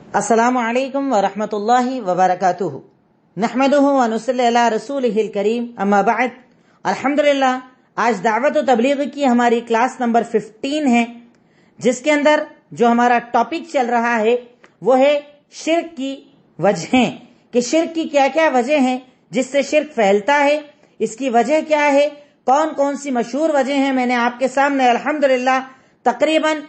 السلام علیکم ورحمۃ اللہ وبرکاتہ۔ نحمدہ ونصلی علی رسولہ الکریم، اما بعد۔ الحمدللہ، آج دعوت و تبلیغ کی ہماری کلاس نمبر 15 ہے، جس کے اندر جو ہمارا ٹاپک چل رہا ہے وہ ہے شرک کی وجہیں، کہ شرک کی کیا کیا وجہ ہیں جس سے شرک پھیلتا ہے، اس کی وجہ کیا ہے، کون کون سی مشہور وجہ ہیں۔ میں نے آپ کے سامنے الحمدللہ تقریباً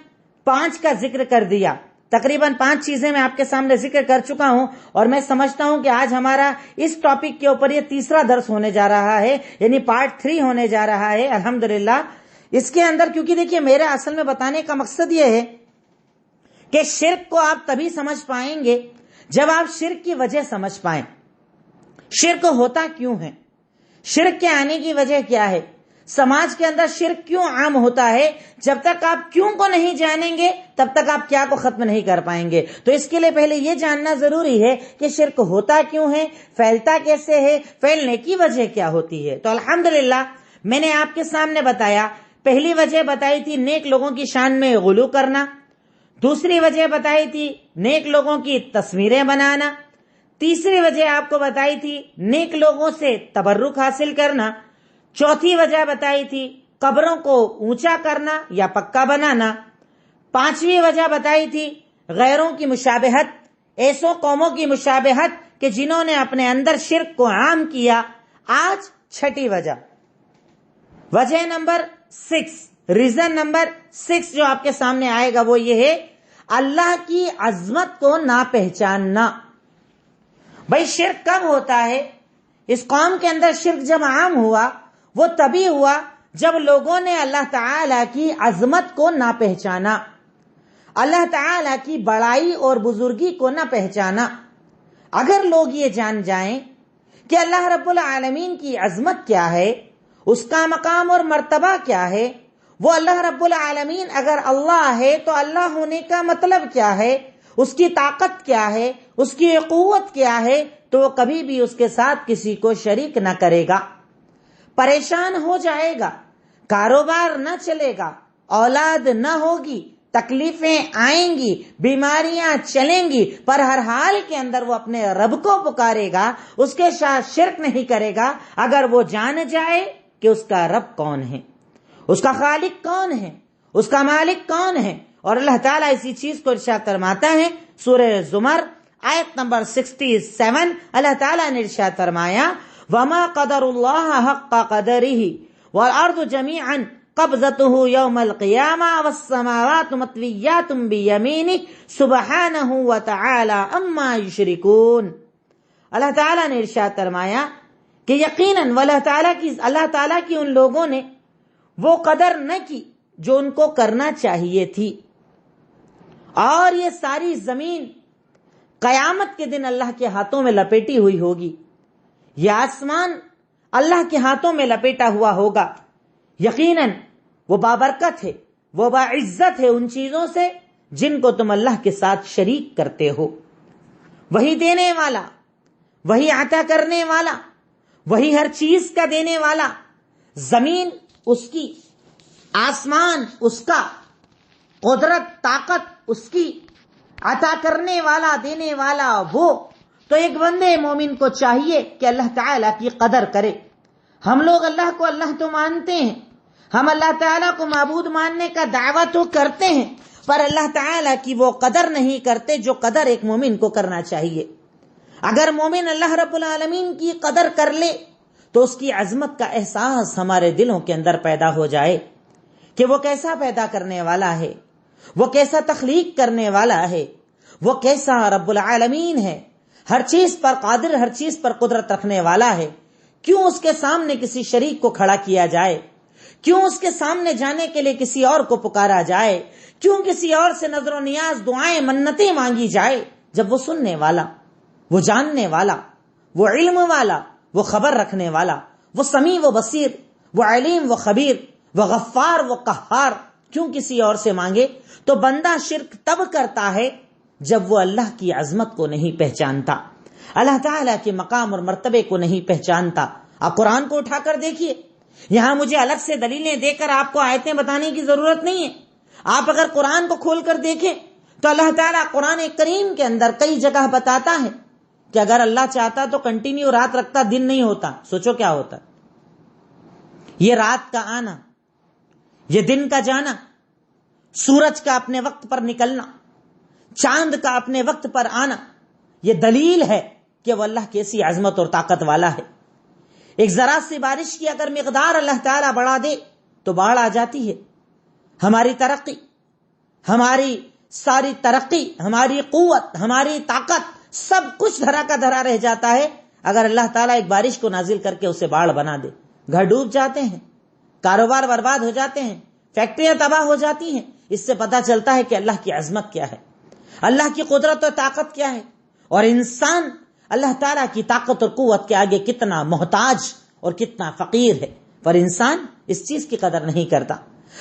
5 کا ذکر کر دیا، تقریباً 5 چیزیں میں آپ کے سامنے ذکر کر چکا ہوں، اور میں سمجھتا ہوں کہ آج ہمارا اس ٹاپک کے اوپر یہ تیسرا درس ہونے جا رہا ہے، یعنی پارٹ 3 ہونے جا رہا ہے الحمدللہ۔ اس کے اندر کیونکہ دیکھیے میرے اصل میں بتانے کا مقصد یہ ہے کہ شرک کو آپ تبھی سمجھ پائیں گے جب آپ شرک کی وجہ سمجھ پائیں۔ شرک ہوتا کیوں ہے، شرک کے آنے کی وجہ کیا ہے، سماج کے اندر شرک کیوں عام ہوتا ہے۔ جب تک آپ کیوں کو نہیں جانیں گے تب تک آپ کیا کو ختم نہیں کر پائیں گے۔ تو اس کے لیے پہلے یہ جاننا ضروری ہے کہ شرک ہوتا کیوں ہے، پھیلتا کیسے ہے، پھیلنے کی وجہ کیا ہوتی ہے۔ تو الحمدللہ میں نے آپ کے سامنے بتایا، پہلی وجہ بتائی تھی نیک لوگوں کی شان میں غلو کرنا، دوسری وجہ بتائی تھی نیک لوگوں کی تصویریں بنانا، تیسری وجہ آپ کو بتائی تھی نیک لوگوں سے تبرک حاصل کرنا، چوتھی وجہ بتائی تھی قبروں کو اونچا کرنا یا پکا بنانا، پانچویں وجہ بتائی تھی غیروں کی مشابہت، ایسوں قوموں کی مشابہت کہ جنہوں نے اپنے اندر شرک کو عام کیا۔ آج چھٹی وجہ نمبر 6، ریزن نمبر 6 جو آپ کے سامنے آئے گا وہ یہ ہے اللہ کی عظمت کو نہ پہچاننا۔ بھائی شرک کب ہوتا ہے؟ اس قوم کے اندر شرک جب عام ہوا وہ تبھی ہوا جب لوگوں نے اللہ تعالی کی عظمت کو نہ پہچانا، اللہ تعالی کی بڑائی اور بزرگی کو نہ پہچانا۔ اگر لوگ یہ جان جائیں کہ اللہ رب العالمین کی عظمت کیا ہے، اس کا مقام اور مرتبہ کیا ہے، وہ اللہ رب العالمین اگر اللہ ہے تو اللہ ہونے کا مطلب کیا ہے، اس کی طاقت کیا ہے، اس کی قوت کیا ہے، تو وہ کبھی بھی اس کے ساتھ کسی کو شریک نہ کرے گا۔ پریشان ہو جائے گا، کاروبار نہ چلے گا، اولاد نہ ہوگی، تکلیفیں آئیں گی، بیماریاں چلیں گی، پر ہر حال کے اندر وہ اپنے رب کو پکارے گا، اس کے ساتھ شرک نہیں کرے گا اگر وہ جان جائے کہ اس کا رب کون ہے، اس کا خالق کون ہے، اس کا مالک کون ہے۔ اور اللہ تعالیٰ اسی چیز کو ارشاد فرماتا ہے سورہ زمر آیت نمبر 67، اللہ تعالیٰ نے ارشاد فرمایا وَمَا قَدَرُ اللَّهَ حَقَّ قَدَرِهِ وَالْأَرْضُ جَمِيعًا قَبْضَتُهُ يَوْمَ الْقِيَامَةِ وَالسَّمَاوَاتُ مَطْوِيَّاتٌ بِيَمِينِهِ سُبْحَانَهُ وَتَعَالَى عَمَّا يُشْرِكُونَ۔ اللہ تعالیٰ نے ارشاد فرمایا کہ یقیناً اللہ تعالیٰ کی ان لوگوں نے وہ قدر نہ کی جو ان کو کرنا چاہیے تھی، اور یہ ساری زمین قیامت کے دن اللہ کے ہاتھوں میں لپیٹی ہوئی ہوگی، یہ آسمان اللہ کے ہاتھوں میں لپیٹا ہوا ہوگا۔ یقیناً وہ بابرکت ہے، وہ باعزت ہے ان چیزوں سے جن کو تم اللہ کے ساتھ شریک کرتے ہو۔ وہی دینے والا، وہی عطا کرنے والا، وہی ہر چیز کا دینے والا، زمین اس کی، آسمان اس کا، قدرت طاقت اس کی، عطا کرنے والا دینے والا وہ۔ تو ایک بندے مومن کو چاہیے کہ اللہ تعالیٰ کی قدر کرے۔ ہم لوگ اللہ کو اللہ تو مانتے ہیں، ہم اللہ تعالیٰ کو معبود ماننے کا دعویٰ تو کرتے ہیں، پر اللہ تعالیٰ کی وہ قدر نہیں کرتے جو قدر ایک مومن کو کرنا چاہیے۔ اگر مومن اللہ رب العالمین کی قدر کر لے تو اس کی عظمت کا احساس ہمارے دلوں کے اندر پیدا ہو جائے کہ وہ کیسا پیدا کرنے والا ہے، وہ کیسا تخلیق کرنے والا ہے، وہ کیسا رب العالمین ہے، ہر چیز پر قادر، ہر چیز پر قدرت رکھنے والا ہے۔ کیوں اس کے سامنے کسی شریک کو کھڑا کیا جائے، کیوں اس کے سامنے جانے کے لیے کسی اور کو پکارا جائے، کیوں کسی اور سے نظر و نیاز، دعائیں، منتیں مانگی جائے، جب وہ سننے والا، وہ جاننے والا، وہ علم والا، وہ خبر رکھنے والا، وہ سمیع و بصیر، وہ علیم و خبیر، وہ غفار و قہار، کیوں کسی اور سے مانگے؟ تو بندہ شرک تب کرتا ہے جب وہ اللہ کی عظمت کو نہیں پہچانتا، اللہ تعالیٰ کے مقام اور مرتبے کو نہیں پہچانتا۔ آپ قرآن کو اٹھا کر دیکھیے، یہاں مجھے الگ سے دلیلیں دے کر آپ کو آیتیں بتانے کی ضرورت نہیں ہے۔ آپ اگر قرآن کو کھول کر دیکھیں تو اللہ تعالیٰ قرآن کریم کے اندر کئی جگہ بتاتا ہے کہ اگر اللہ چاہتا تو کنٹینیو رات رکھتا، دن نہیں ہوتا. سوچو کیا ہوتا. یہ رات کا آنا، یہ دن کا جانا، سورج کا اپنے وقت پر نکلنا، چاند کا اپنے وقت پر آنا، یہ دلیل ہے کہ وہ اللہ کیسی عظمت اور طاقت والا ہے. ایک ذرا سی بارش کی اگر مقدار اللہ تعالیٰ بڑھا دے تو باڑھ آ جاتی ہے. ہماری ترقی، ہماری ساری ترقی، ہماری قوت، ہماری طاقت، سب کچھ دھرا کا دھرا رہ جاتا ہے اگر اللہ تعالیٰ ایک بارش کو نازل کر کے اسے باڑھ بنا دے. گھر ڈوب جاتے ہیں، کاروبار برباد ہو جاتے ہیں، فیکٹریاں تباہ ہو جاتی ہیں. اس سے پتہ چلتا ہے کہ اللہ کی عظمت کیا ہے، اللہ کی قدرت و طاقت کیا ہے، اور انسان اللہ تعالیٰ کی طاقت اور قوت کے آگے کتنا محتاج اور کتنا فقیر ہے. پر انسان اس چیز کی قدر نہیں کرتا.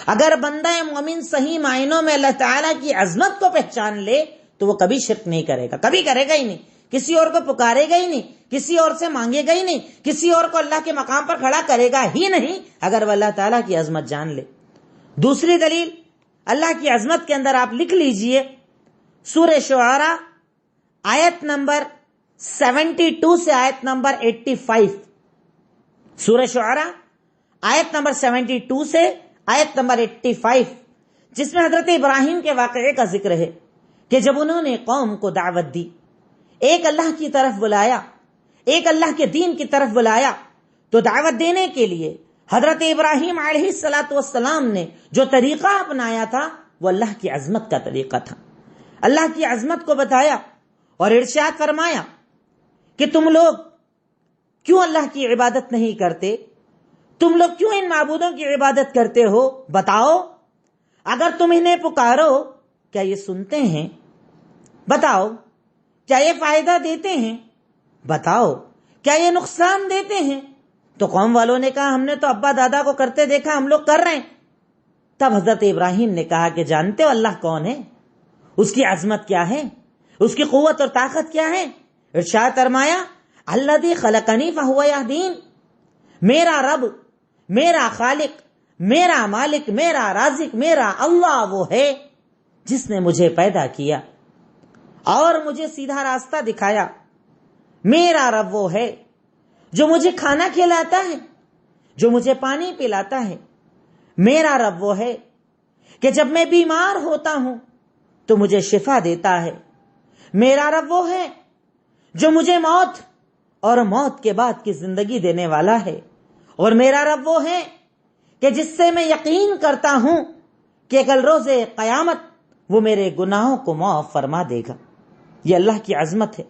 اگر بندہ مومن صحیح معنوں میں اللہ تعالیٰ کی عظمت کو پہچان لے تو وہ کبھی شرک نہیں کرے گا، کبھی کرے گا ہی نہیں، کسی اور کو پکارے گا ہی نہیں، کسی اور سے مانگے گا ہی نہیں، کسی اور کو اللہ کے مقام پر کھڑا کرے گا ہی نہیں اگر وہ اللہ تعالیٰ کی عظمت جان لے. دوسری دلیل اللہ کی عظمت کے اندر آپ لکھ لیجئے سورہ شعراء آیت نمبر 72 سے آیت نمبر 85. سورہ شعراء آیت نمبر 72 سے آیت نمبر 85، جس میں حضرت ابراہیم کے واقعے کا ذکر ہے کہ جب انہوں نے قوم کو دعوت دی، ایک اللہ کی طرف بلایا، ایک اللہ کے دین کی طرف بلایا، تو دعوت دینے کے لیے حضرت ابراہیم علیہ السلام نے جو طریقہ اپنایا تھا وہ اللہ کی عظمت کا طریقہ تھا. اللہ کی عظمت کو بتایا اور ارشاد فرمایا کہ تم لوگ کیوں اللہ کی عبادت نہیں کرتے؟ تم لوگ کیوں ان معبودوں کی عبادت کرتے ہو؟ بتاؤ، اگر تم انہیں پکارو کیا یہ سنتے ہیں؟ بتاؤ، کیا یہ فائدہ دیتے ہیں؟ بتاؤ، کیا یہ نقصان دیتے ہیں؟ تو قوم والوں نے کہا ہم نے تو ابا دادا کو کرتے دیکھا، ہم لوگ کر رہے ہیں. تب حضرت ابراہیم نے کہا کہ جانتے ہو اللہ کون ہے، اس کی عظمت کیا ہے، اس کی قوت اور طاقت کیا ہے؟ ارشاد فرمایا الذی خلقنی فہو یہدین، میرا رب، میرا خالق، میرا مالک، میرا رازق، میرا اللہ وہ ہے جس نے مجھے پیدا کیا اور مجھے سیدھا راستہ دکھایا. میرا رب وہ ہے جو مجھے کھانا کھلاتا ہے، جو مجھے پانی پلاتا ہے. میرا رب وہ ہے کہ جب میں بیمار ہوتا ہوں تو مجھے شفا دیتا ہے. میرا رب وہ ہے جو مجھے موت اور موت کے بعد کی زندگی دینے والا ہے. اور میرا رب وہ ہے کہ جس سے میں یقین کرتا ہوں کہ کل روز قیامت وہ میرے گناہوں کو معاف فرما دے گا. یہ اللہ کی عظمت ہے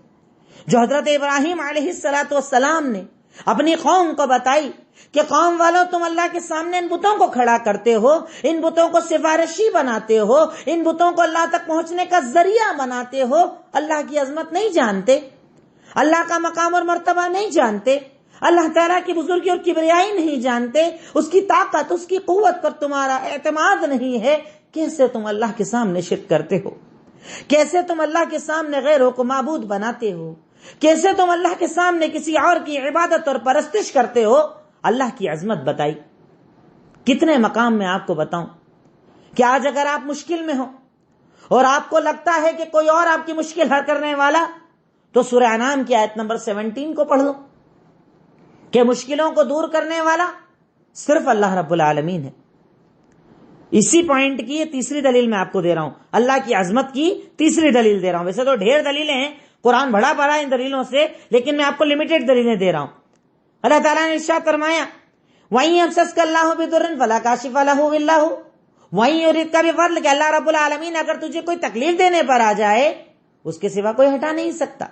جو حضرت ابراہیم علیہ السلام نے اپنی قوم کو بتائی کہ قوم والوں تم اللہ کے سامنے ان بتوں کو کھڑا کرتے ہو، ان بتوں کو سفارشی بناتے ہو، ان بتوں کو اللہ تک پہنچنے کا ذریعہ بناتے ہو. اللہ کی عظمت نہیں جانتے، اللہ کا مقام اور مرتبہ نہیں جانتے، اللہ تعالیٰ کی بزرگی اور کبریائی نہیں جانتے، اس کی طاقت، اس کی قوت پر تمہارا اعتماد نہیں ہے. کیسے تم اللہ کے سامنے شرک کرتے ہو؟ کیسے تم اللہ کے سامنے غیروں کو معبود بناتے ہو؟ کیسے تم اللہ کے سامنے کسی اور کی عبادت اور پرستش کرتے ہو؟ اللہ کی عظمت بتائی. کتنے مقام میں آپ کو بتاؤں کہ آج اگر آپ مشکل میں ہو اور آپ کو لگتا ہے کہ کوئی اور آپ کی مشکل حل کرنے والا، تو سورہ انعام کی آیت نمبر 17 کو پڑھ لو کہ مشکلوں کو دور کرنے والا صرف اللہ رب العالمین ہے. اسی پوائنٹ کی یہ تیسری دلیل میں آپ کو دے رہا ہوں، اللہ کی عظمت کی تیسری دلیل دے رہا ہوں. ویسے تو ڈھیر دلیلیں ہیں، قرآن بڑا بڑا ان دلیلوں سے، لیکن میں آپ کو لمیٹڈ دلیلیں دے رہا ہوں. اللہ تعالیٰ نے ارشاد فرمایا وَإِن يَمْسَسْكَ اللَّهُ بِضُرٍّ فَلَا كَاشِفَ لَهُ إِلَّا هُوَ وَإِن يُرِدْكَ بِفَضْلٍ، کہ اللہ رب العالمین اگر تجھے کوئی تکلیف دینے پر آ جائے اس کے سوا کوئی ہٹا نہیں سکتا،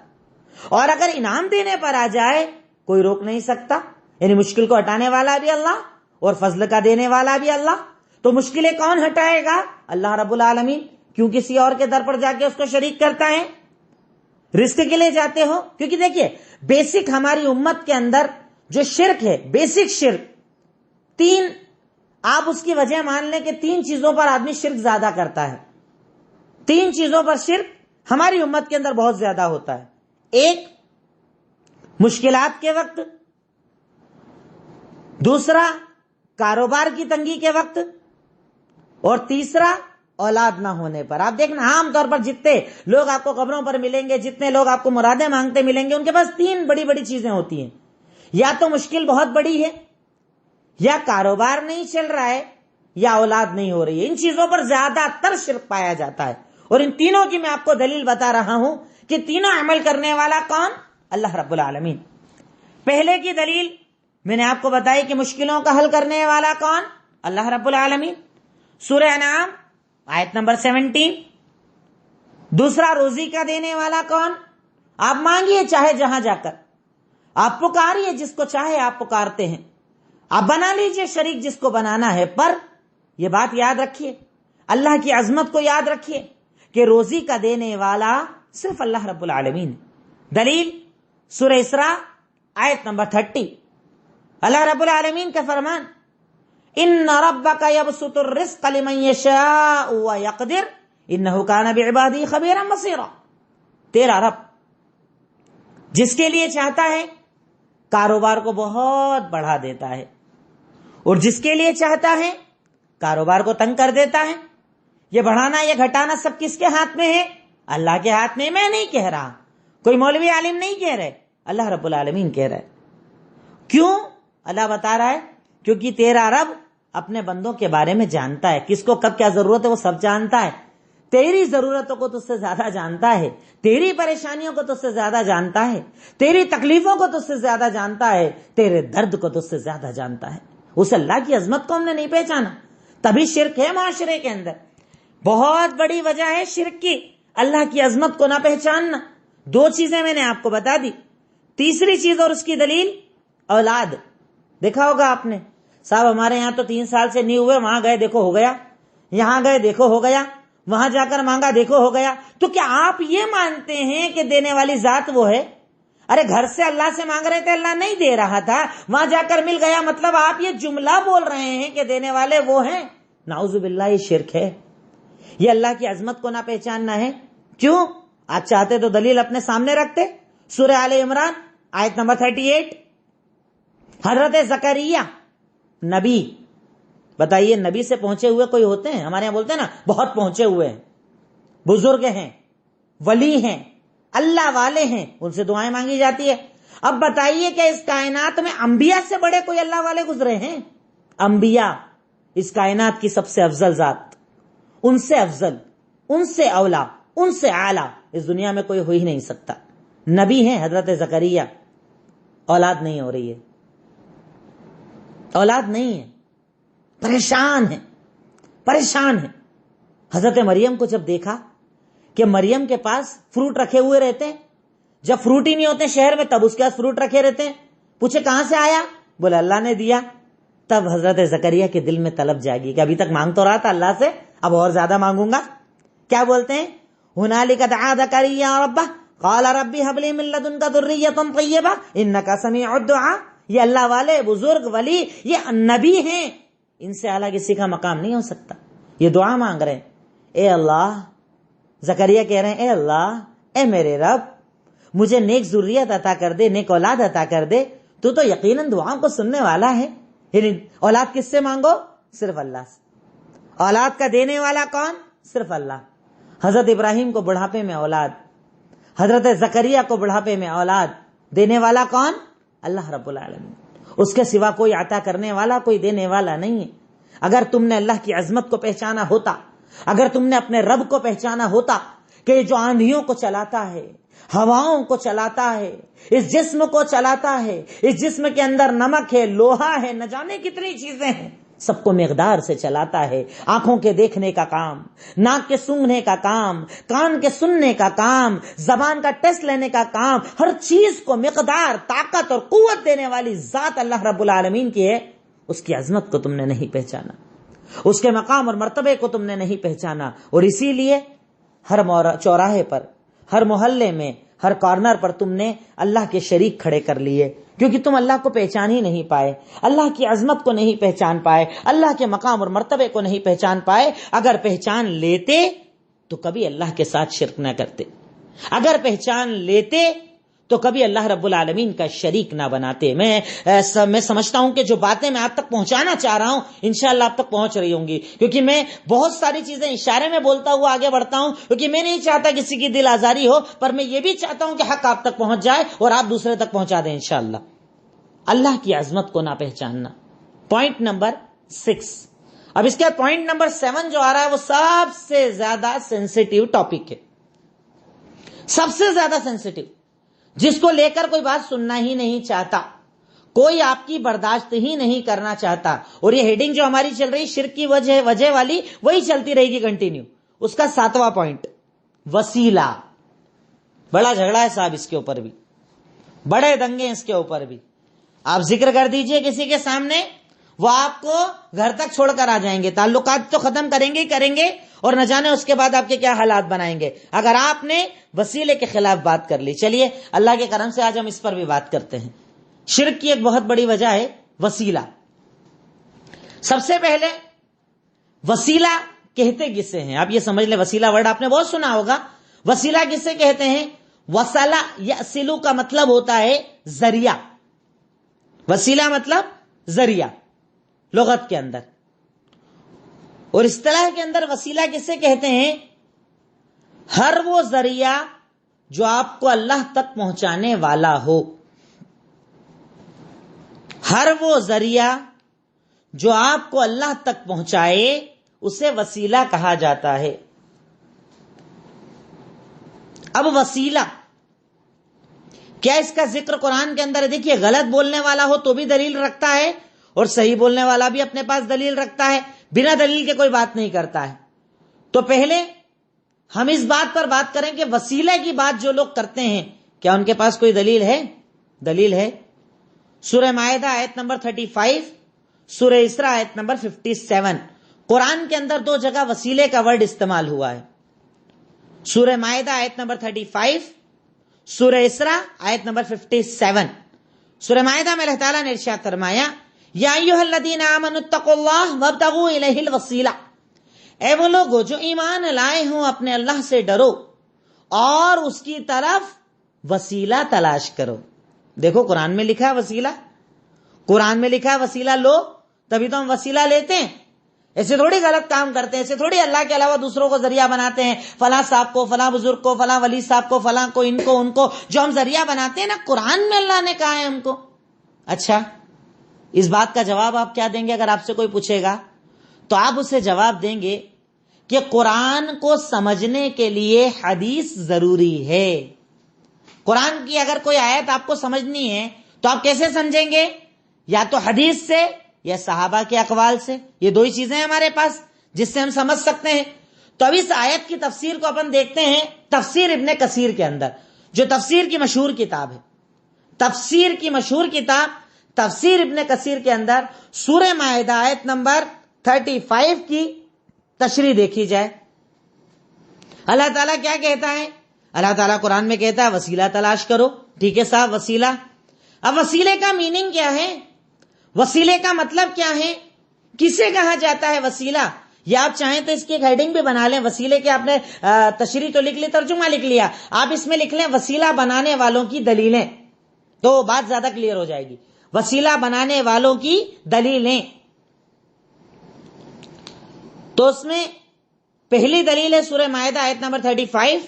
اور اگر انعام دینے پر آ جائے کوئی روک نہیں سکتا. یعنی مشکل کو ہٹانے والا بھی اللہ اور فضل کا دینے والا بھی اللہ. تو مشکلیں کون ہٹائے گا؟ اللہ رب العالمین. کیوں کسی اور کے در پر جا کے اس کو شریک کرتا ہے؟ رزق کے لیے جاتے ہو؟ کیونکہ دیکھیے بیسک ہماری امت کے اندر جو شرک ہے، بیسک شرک، تین آپ اس کی وجہ مان لیں کہ تین چیزوں پر آدمی شرک زیادہ کرتا ہے. تین چیزوں پر شرک ہماری امت کے اندر بہت زیادہ ہوتا ہے. ایک، مشکلات کے وقت، دوسرا کاروبار کی تنگی کے وقت، اور تیسرا اولاد نہ ہونے پر. آپ دیکھنا عام طور پر جتنے لوگ آپ کو قبروں پر ملیں گے, جتنے لوگ آپ کو مرادیں مانگتے ملیں گے, ان کے پاس 3 بڑی بڑی چیزیں ہوتی ہیں. یا تو مشکل بہت بڑی ہے, یا کاروبار نہیں چل رہا ہے, یا اولاد نہیں ہو رہی ہے. ان چیزوں پر زیادہ تر شرک پایا جاتا ہے. اور ان تینوں کی میں آپ کو دلیل بتا رہا ہوں کہ تینوں عمل کرنے والا کون؟ اللہ رب العالمین. پہلے کی دلیل میں نے آپ کو بتائی کہ مشکلوں کا حل کرنے والا کون؟ اللہ رب العالمین. سورہ انعام آیت نمبر 17. دوسرا, روزی کا دینے والا کون؟ آپ مانگیے چاہے جہاں جا کر, آپ پکاریے جس کو چاہے آپ پکارتے ہیں, آپ بنا لیجئے شریک جس کو بنانا ہے, پر یہ بات یاد رکھیے, اللہ کی عظمت کو یاد رکھیے کہ روزی کا دینے والا صرف اللہ رب العالمین. دلیل سورہ اسراء آیت نمبر 30. اللہ رب العالمین کا فرمان, ان ربک یبسط الرزق لمن یشاء ویقدر انہ کان بعبادہ خبیرا بصیرا. تیرا رب جس کے لیے چاہتا ہے کاروبار کو بہت بڑھا دیتا ہے, اور جس کے لیے چاہتا ہے کاروبار کو تنگ کر دیتا ہے. یہ بڑھانا یہ گھٹانا سب کس کے ہاتھ میں ہے؟ اللہ کے ہاتھ میں. میں نہیں کہہ رہا, کوئی مولوی عالم نہیں کہہ رہے, اللہ رب العالمین کہہ رہا ہے. کیوں؟ اللہ بتا رہا ہے کیونکہ تیرا رب اپنے بندوں کے بارے میں جانتا ہے, کس کو کب کیا ضرورت ہے وہ سب جانتا ہے. تیری ضرورتوں کو تجھ سے زیادہ جانتا ہے, تیری پریشانیوں کو تجھ سے زیادہ جانتا ہے, تیری تکلیفوں کو تجھ سے زیادہ جانتا ہے, تیرے درد کو تجھ سے زیادہ جانتا ہے. اس اللہ کی عظمت کو ہم نے نہیں پہچانا, تبھی شرک ہے معاشرے کے اندر. بہت بڑی وجہ ہے شرک کی, اللہ کی عظمت کو نہ پہچاننا. 2 چیزیں میں نے آپ کو بتا دی. تیسری چیز اور اس کی دلیل اولاد. دیکھا ہوگا آپ نے, صاحب ہمارے یہاں تو 3 سال سے نہیں ہوئے, وہاں گئے دیکھو ہو گیا, یہاں گئے دیکھو ہو گیا, وہاں جا کر مانگا دیکھو ہو گیا. تو کیا آپ یہ مانتے ہیں کہ دینے والی ذات وہ ہے؟ ارے گھر سے اللہ سے مانگ رہے تھے, اللہ نہیں دے رہا تھا, وہاں جا کر مل گیا, مطلب آپ یہ جملہ بول رہے ہیں کہ دینے والے وہ ہیں. نعوذ باللہ, یہ شرک ہے, یہ اللہ کی عظمت کو نہ پہچاننا ہے. کیوں؟ آپ چاہتے تو دلیل اپنے سامنے رکھتے. سورہ آل عمران آیت نمبر 38. حضرت زکریا نبی, بتائیے نبی سے پہنچے ہوئے کوئی ہوتے ہیں؟ ہمارے یہاں بولتے ہیں نا بہت پہنچے ہوئے ہیں, بزرگ ہیں, ولی ہیں, اللہ والے ہیں, ان سے دعائیں مانگی جاتی ہے. اب بتائیے کہ اس کائنات میں انبیاء سے بڑے کوئی اللہ والے گزرے ہیں؟ انبیاء اس کائنات کی سب سے افضل ذات, ان سے افضل, ان سے اولا, ان سے اعلیٰ اس دنیا میں کوئی ہو ہی نہیں سکتا. نبی ہیں حضرت زکریا, اولاد نہیں ہو رہی ہے, اولاد نہیں ہے, پریشان ہے, پریشان ہے. حضرت مریم کو جب دیکھا کہ مریم کے پاس فروٹ رکھے ہوئے رہتے ہیں, جب فروٹ ہی نہیں ہوتے شہر میں تب اس کے پاس فروٹ رکھے رہتے ہیں, پوچھے کہاں سے آیا؟ بولے اللہ نے دیا. تب حضرت زکریا کے دل میں طلب جاگی کہ ابھی تک مانگ تو رہا تھا اللہ سے, اب اور زیادہ مانگوں گا. کیا بولتے ہیں؟ ہنالک دعا زکریا ربہ قال ربی هب لی من لدنک ذریۃ طیبہ انک سمیع الدعاء. یہ اللہ والے, بزرگ, ولی, یہ نبی ہیں, ان سے اعلیٰ کسی کا مقام نہیں ہو سکتا. یہ دعا مانگ رہے ہیں, اے اللہ. زکریا کہہ رہے ہیں اے اللہ, اے میرے رب, مجھے نیک ذریت عطا کر دے, نیک اولاد عطا کر دے. تو یقیناً دعاؤں کو سننے والا ہے. یعنی اولاد کس سے مانگو؟ صرف اللہ سے. اولاد کا دینے والا کون؟ صرف اللہ. حضرت ابراہیم کو بڑھاپے میں اولاد, حضرت زکریا کو بڑھاپے میں اولاد, دینے والا کون؟ اللہ رب العالمین. اس کے سوا کوئی عطا کرنے والا, کوئی دینے والا نہیں ہے. اگر تم نے اللہ کی عظمت کو پہچانا ہوتا, اگر تم نے اپنے رب کو پہچانا ہوتا کہ جو آندھیوں کو چلاتا ہے, ہواؤں کو چلاتا ہے, اس جسم کو چلاتا ہے, اس جسم کے اندر نمک ہے, لوہا ہے, نہ جانے کتنی چیزیں ہیں, سب کو مقدار سے چلاتا ہے. آنکھوں کے دیکھنے کا کام, ناک کے سونگھنے کا کام, کان کے سننے کا کام, زبان کا ٹیسٹ لینے کا کام, ہر چیز کو مقدار, طاقت اور قوت دینے والی ذات اللہ رب العالمین کی ہے. اس کی عظمت کو تم نے نہیں پہچانا, اس کے مقام اور مرتبے کو تم نے نہیں پہچانا, اور اسی لیے ہر چوراہے پر, ہر محلے میں, ہر کارنر پر تم نے اللہ کے شریک کھڑے کر لیے, کیونکہ تم اللہ کو پہچان ہی نہیں پائے, اللہ کی عظمت کو نہیں پہچان پائے, اللہ کے مقام اور مرتبے کو نہیں پہچان پائے. اگر پہچان لیتے تو کبھی اللہ کے ساتھ شرک نہ کرتے. اگر پہچان لیتے تو کبھی اللہ رب العالمین کا شریک نہ بناتے. میں سمجھتا ہوں کہ جو باتیں میں آپ تک پہنچانا چاہ رہا ہوں انشاءاللہ آپ تک پہنچ رہی ہوں گی، کیونکہ میں بہت ساری چیزیں اشارے میں بولتا ہوا آگے بڑھتا ہوں، کیونکہ میں نہیں چاہتا کسی کی دل آزاری ہو، پر میں یہ بھی چاہتا ہوں کہ حق آپ تک پہنچ جائے اور آپ دوسرے تک پہنچا دیں انشاءاللہ. اللہ کی عظمت کو نہ پہچاننا، پوائنٹ نمبر 6. اب اس کے بعد پوائنٹ نمبر 7 جو آ رہا ہے وہ سب سے زیادہ سینسیٹیو ٹاپک ہے، سب سے زیادہ سینسیٹیو، جس کو لے کر کوئی بات سننا ہی نہیں چاہتا، کوئی آپ کی برداشت ہی نہیں کرنا چاہتا. اور یہ ہیڈنگ جو ہماری چل رہی شرک کی وجہ والی وہی چلتی رہے گی کنٹینیو. اس کا 7واں پوائنٹ وسیلہ. بڑا جھگڑا ہے صاحب اس کے اوپر بھی، بڑے دنگے اس کے اوپر بھی. آپ ذکر کر دیجئے کسی کے سامنے، وہ آپ کو گھر تک چھوڑ کر آ جائیں گے. تعلقات تو ختم کریں گے اور نہ جانے اس کے بعد آپ کے کیا حالات بنائیں گے اگر آپ نے وسیلے کے خلاف بات کر لی. چلیے اللہ کے کرم سے آج ہم اس پر بھی بات کرتے ہیں. شرک کی ایک بہت بڑی وجہ ہے وسیلہ. سب سے پہلے وسیلہ کہتے کسے ہیں؟ آپ یہ سمجھ لیں، وسیلہ ورڈ آپ نے بہت سنا ہوگا. وسیلہ کسے کہتے ہیں؟ وصلہ یصلو کا مطلب ہوتا ہے ذریعہ. وسیلہ مطلب ذریعہ لغت کے اندر. اور اصطلاح کے اندر وسیلہ کسے کہتے ہیں؟ ہر وہ ذریعہ جو آپ کو اللہ تک پہنچانے والا ہو. ہر وہ ذریعہ جو آپ کو اللہ تک پہنچائے اسے وسیلہ کہا جاتا ہے. اب وسیلہ کیا اس کا ذکر قرآن کے اندر ہے؟ دیکھیے، غلط بولنے والا ہو تو بھی دلیل رکھتا ہے اور صحیح بولنے والا بھی اپنے پاس دلیل رکھتا ہے، بنا دلیل کے کوئی بات نہیں کرتا ہے. تو پہلے ہم اس بات پر بات کریں کہ وسیلہ کی بات جو لوگ کرتے ہیں کیا ان کے پاس کوئی دلیل ہے؟ دلیل ہے. سورہ مائدہ آیت نمبر 35، سورہ اسراء آیت نمبر 57. قرآن کے اندر 2 جگہ وسیلے کا ورڈ استعمال ہوا ہے. سورہ مائدہ آیت نمبر 35، سورہ اسراء آیت نمبر 57. سورہ مائدہ میں اللہ تعالیٰ نے ارشاد فرمایا، یا ایھا الذین آمنوا اتقوا اللہ وابتغوا الیہ الوسیلہ. اے وہ لوگو جو ایمان لائے ہوں اپنے اللہ سے ڈرو اور اس کی طرف وسیلہ تلاش کرو. دیکھو قرآن میں لکھا ہے وسیلہ، قرآن میں لکھا ہے وسیلہ لو، تبھی تو ہم وسیلہ لیتے ہیں. ایسے تھوڑی غلط کام کرتے ہیں، ایسے تھوڑی اللہ کے علاوہ دوسروں کو ذریعہ بناتے ہیں، فلاں صاحب کو، فلاں بزرگ کو، فلاں ولی صاحب کو، فلاں کو، ان کو، ان کو، جو ہم ذریعہ بناتے ہیں نا، قرآن میں اللہ نے کہا ہے ہم کو. اچھا، اس بات کا جواب آپ کیا دیں گے اگر آپ سے کوئی پوچھے گا؟ تو آپ اسے جواب دیں گے کہ قرآن کو سمجھنے کے لیے حدیث ضروری ہے. قرآن کی اگر کوئی آیت آپ کو سمجھنی ہے تو آپ کیسے سمجھیں گے؟ یا تو حدیث سے یا صحابہ کے اقوال سے. یہ 2 ہی چیزیں ہیں ہمارے پاس جس سے ہم سمجھ سکتے ہیں. تو اب اس آیت کی تفسیر کو اپن دیکھتے ہیں تفسیر ابن کثیر کے اندر، جو تفسیر کی مشہور کتاب ہے. تفسیر کی مشہور کتاب تفسیر ابن کثیر کے اندر سورہ مائدہ آیت نمبر 35 کی تشریح دیکھی جائے. اللہ تعالیٰ کیا کہتا ہے؟ اللہ تعالیٰ قرآن میں کہتا ہے وسیلہ تلاش کرو. ٹھیک ہے صاحب، وسیلہ. اب وسیلے کا میننگ کیا ہے؟ وسیلے کا مطلب کیا ہے؟ کسے کہا جاتا ہے وسیلہ؟ یا آپ چاہیں تو اس کی ایک ہیڈنگ بھی بنا لیں. وسیلے کے آپ نے تشریح تو لکھ لی، ترجمہ لکھ لیا، آپ اس میں لکھ لیں وسیلہ بنانے والوں کی دلیلیں، تو بات زیادہ کلیئر ہو جائے گی. وسیلہ بنانے والوں کی دلیلیں. تو اس میں پہلی دلیل ہے سورہ مائدہ آیت نمبر 35،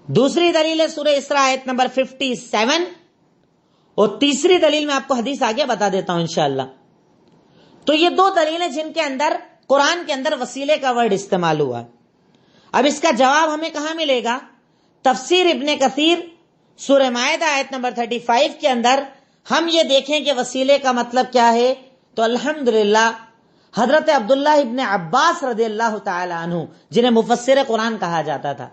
دوسری دلیل ہے سورہ اسراء آیت نمبر 57، اور تیسری دلیل میں آپ کو حدیث آگے بتا دیتا ہوں انشاءاللہ. تو یہ 2 دلیلیں جن کے اندر قرآن کے اندر وسیلے کا ورڈ استعمال ہوا. اب اس کا جواب ہمیں کہاں ملے گا؟ تفسیر ابن کثیر سورہ مائدہ آیت نمبر 35 کے اندر ہم یہ دیکھیں کہ وسیلے کا مطلب کیا ہے. تو الحمدللہ حضرت عبداللہ ابن عباس رضی اللہ تعالی عنہ، جنہیں مفسر قرآن کہا جاتا تھا،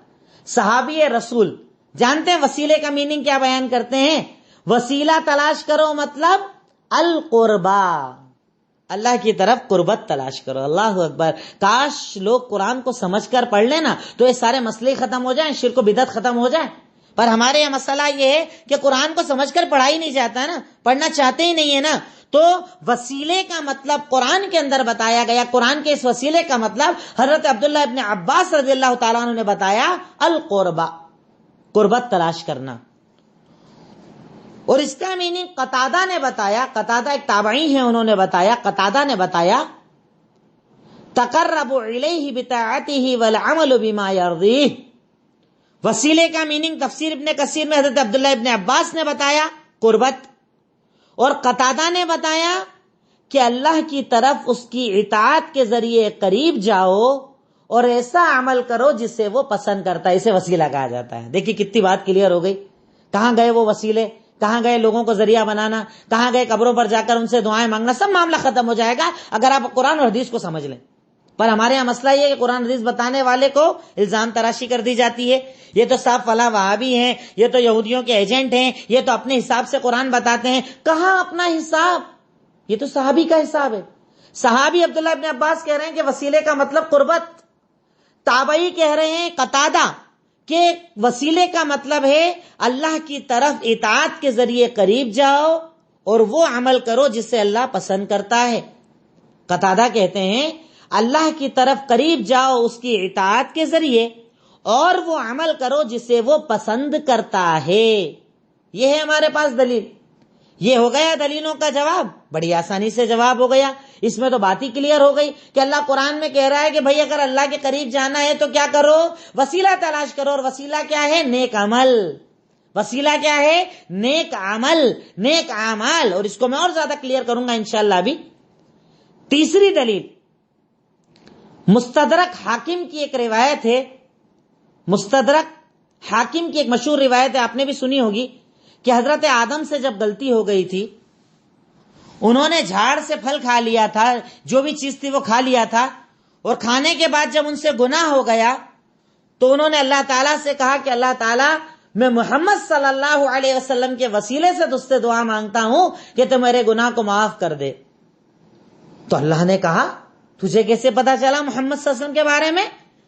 صحابی رسول، جانتے ہیں وسیلے کا میننگ کیا بیان کرتے ہیں؟ وسیلہ تلاش کرو مطلب القربہ، اللہ کی طرف قربت تلاش کرو. اللہ اکبر. کاش لوگ قرآن کو سمجھ کر پڑھ لینا تو یہ سارے مسئلے ختم ہو جائیں، شرک و بدعت ختم ہو جائے. پر ہمارے یہاں مسئلہ یہ ہے کہ قرآن کو سمجھ کر پڑھا ہی نہیں جاتا ہے نا، پڑھنا چاہتے ہی نہیں ہے نا. تو وسیلے کا مطلب قرآن کے اندر بتایا گیا. قرآن کے اس وسیلے کا مطلب حضرت عبداللہ ابن عباس رضی اللہ تعالیٰ عنہ نے بتایا القربہ، قربت تلاش کرنا. اور اس کا میننگ قتادہ نے بتایا، قتادہ ایک تابعی ہیں، انہوں نے بتایا، قتادہ نے بتایا تقرب الیہ بطاعتہ والعمل بما یرضیہ. وسیلے کا میننگ تفسیر ابن کثیر میں حضرت عبداللہ ابن عباس نے بتایا قربت، اور قتادہ نے بتایا کہ اللہ کی طرف اس کی اطاعت کے ذریعے قریب جاؤ اور ایسا عمل کرو جسے وہ پسند کرتا ہے، اسے وسیلہ کہا جاتا ہے. دیکھیے کتنی بات کلیئر ہو گئی. کہاں گئے وہ وسیلے، کہاں گئے لوگوں کو ذریعہ بنانا، کہاں گئے قبروں پر جا کر ان سے دعائیں مانگنا. سب معاملہ ختم ہو جائے گا اگر آپ قرآن اور حدیث کو سمجھ لیں. پر ہمارے یہاں مسئلہ یہ ہے کہ قرآن حدیث بتانے والے کو الزام تراشی کر دی جاتی ہے. یہ تو صاحب فلاں وہابی ہیں، یہ تو یہودیوں کے ایجنٹ ہیں، یہ تو اپنے حساب سے قرآن بتاتے ہیں. کہاں اپنا حساب؟ یہ تو صحابی کا حساب ہے. صحابی عبداللہ ابن عباس کہہ رہے ہیں کہ وسیلے کا مطلب قربت. تابعی کہہ رہے ہیں قتادہ کہ وسیلے کا مطلب ہے اللہ کی طرف اطاعت کے ذریعے قریب جاؤ اور وہ عمل کرو جسے اللہ پسند کرتا ہے. قتادہ کہتے ہیں اللہ کی طرف قریب جاؤ اس کی اطاعت کے ذریعے اور وہ عمل کرو جسے وہ پسند کرتا ہے. یہ ہے ہمارے پاس دلیل. یہ ہو گیا دلیلوں کا جواب، بڑی آسانی سے جواب ہو گیا. اس میں تو بات ہی کلیئر ہو گئی کہ اللہ قرآن میں کہہ رہا ہے کہ بھائی اگر اللہ کے قریب جانا ہے تو کیا کرو؟ وسیلہ تلاش کرو. اور وسیلہ کیا ہے؟ نیک عمل. وسیلہ کیا ہے؟ نیک عمل، نیک اعمال. اور اس کو میں اور زیادہ کلیئر کروں گا انشاءاللہ ابھی. تیسری دلیل مستدرک حاکم کی ایک روایت ہے. مستدرک حاکم کی ایک مشہور روایت ہے، آپ نے بھی سنی ہوگی کہ حضرت آدم سے جب غلطی ہو گئی تھی، انہوں نے جھاڑ سے پھل کھا لیا تھا، جو بھی چیز تھی وہ کھا لیا تھا، اور کھانے کے بعد جب ان سے گناہ ہو گیا تو انہوں نے اللہ تعالیٰ سے کہا کہ اللہ تعالیٰ میں محمد صلی اللہ علیہ وسلم کے وسیلے سے تجھ سے دعا مانگتا ہوں کہ تو میرے گناہ کو معاف کر دے. تو اللہ نے کہا تجھے کیسے پتا چلا محمد صلی اللہ علیہ وسلم کے بارے میں؟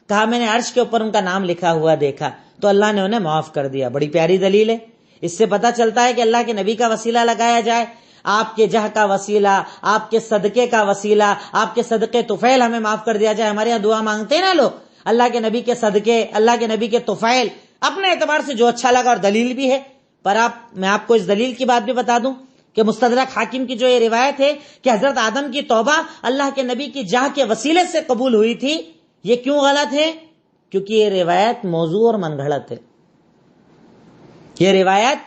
کہا میں نے عرش کے اوپر ان کا نام لکھا ہوا دیکھا تو اللہ نے انہیں معاف کر دیا. بڑی پیاری دلیل ہے. اس سے پتا چلتا ہے کہ اللہ کے نبی کا وسیلہ لگایا جائے. آپ کے جہ کا وسیلہ، آپ کے صدقے کا وسیلہ، آپ کے صدقے طفیل ہمیں معاف کر دیا جائے. ہمارے یہاں دعا مانگتے ہیں نا لوگ، اللہ کے نبی کے صدقے، اللہ کے نبی کے طفیل، اپنے اعتبار سے جو اچھا لگا، اور دلیل بھی ہے. پر میں آپ کو اس دلیل کی بات بھی بتا دوں کہ مستدرک حاکم کی جو یہ روایت ہے کہ حضرت آدم کی توبہ اللہ کے نبی کی جاہ کے وسیلے سے قبول ہوئی تھی، یہ کیوں غلط ہے؟ کیونکہ یہ روایت موضوع اور من گھڑت ہے. یہ روایت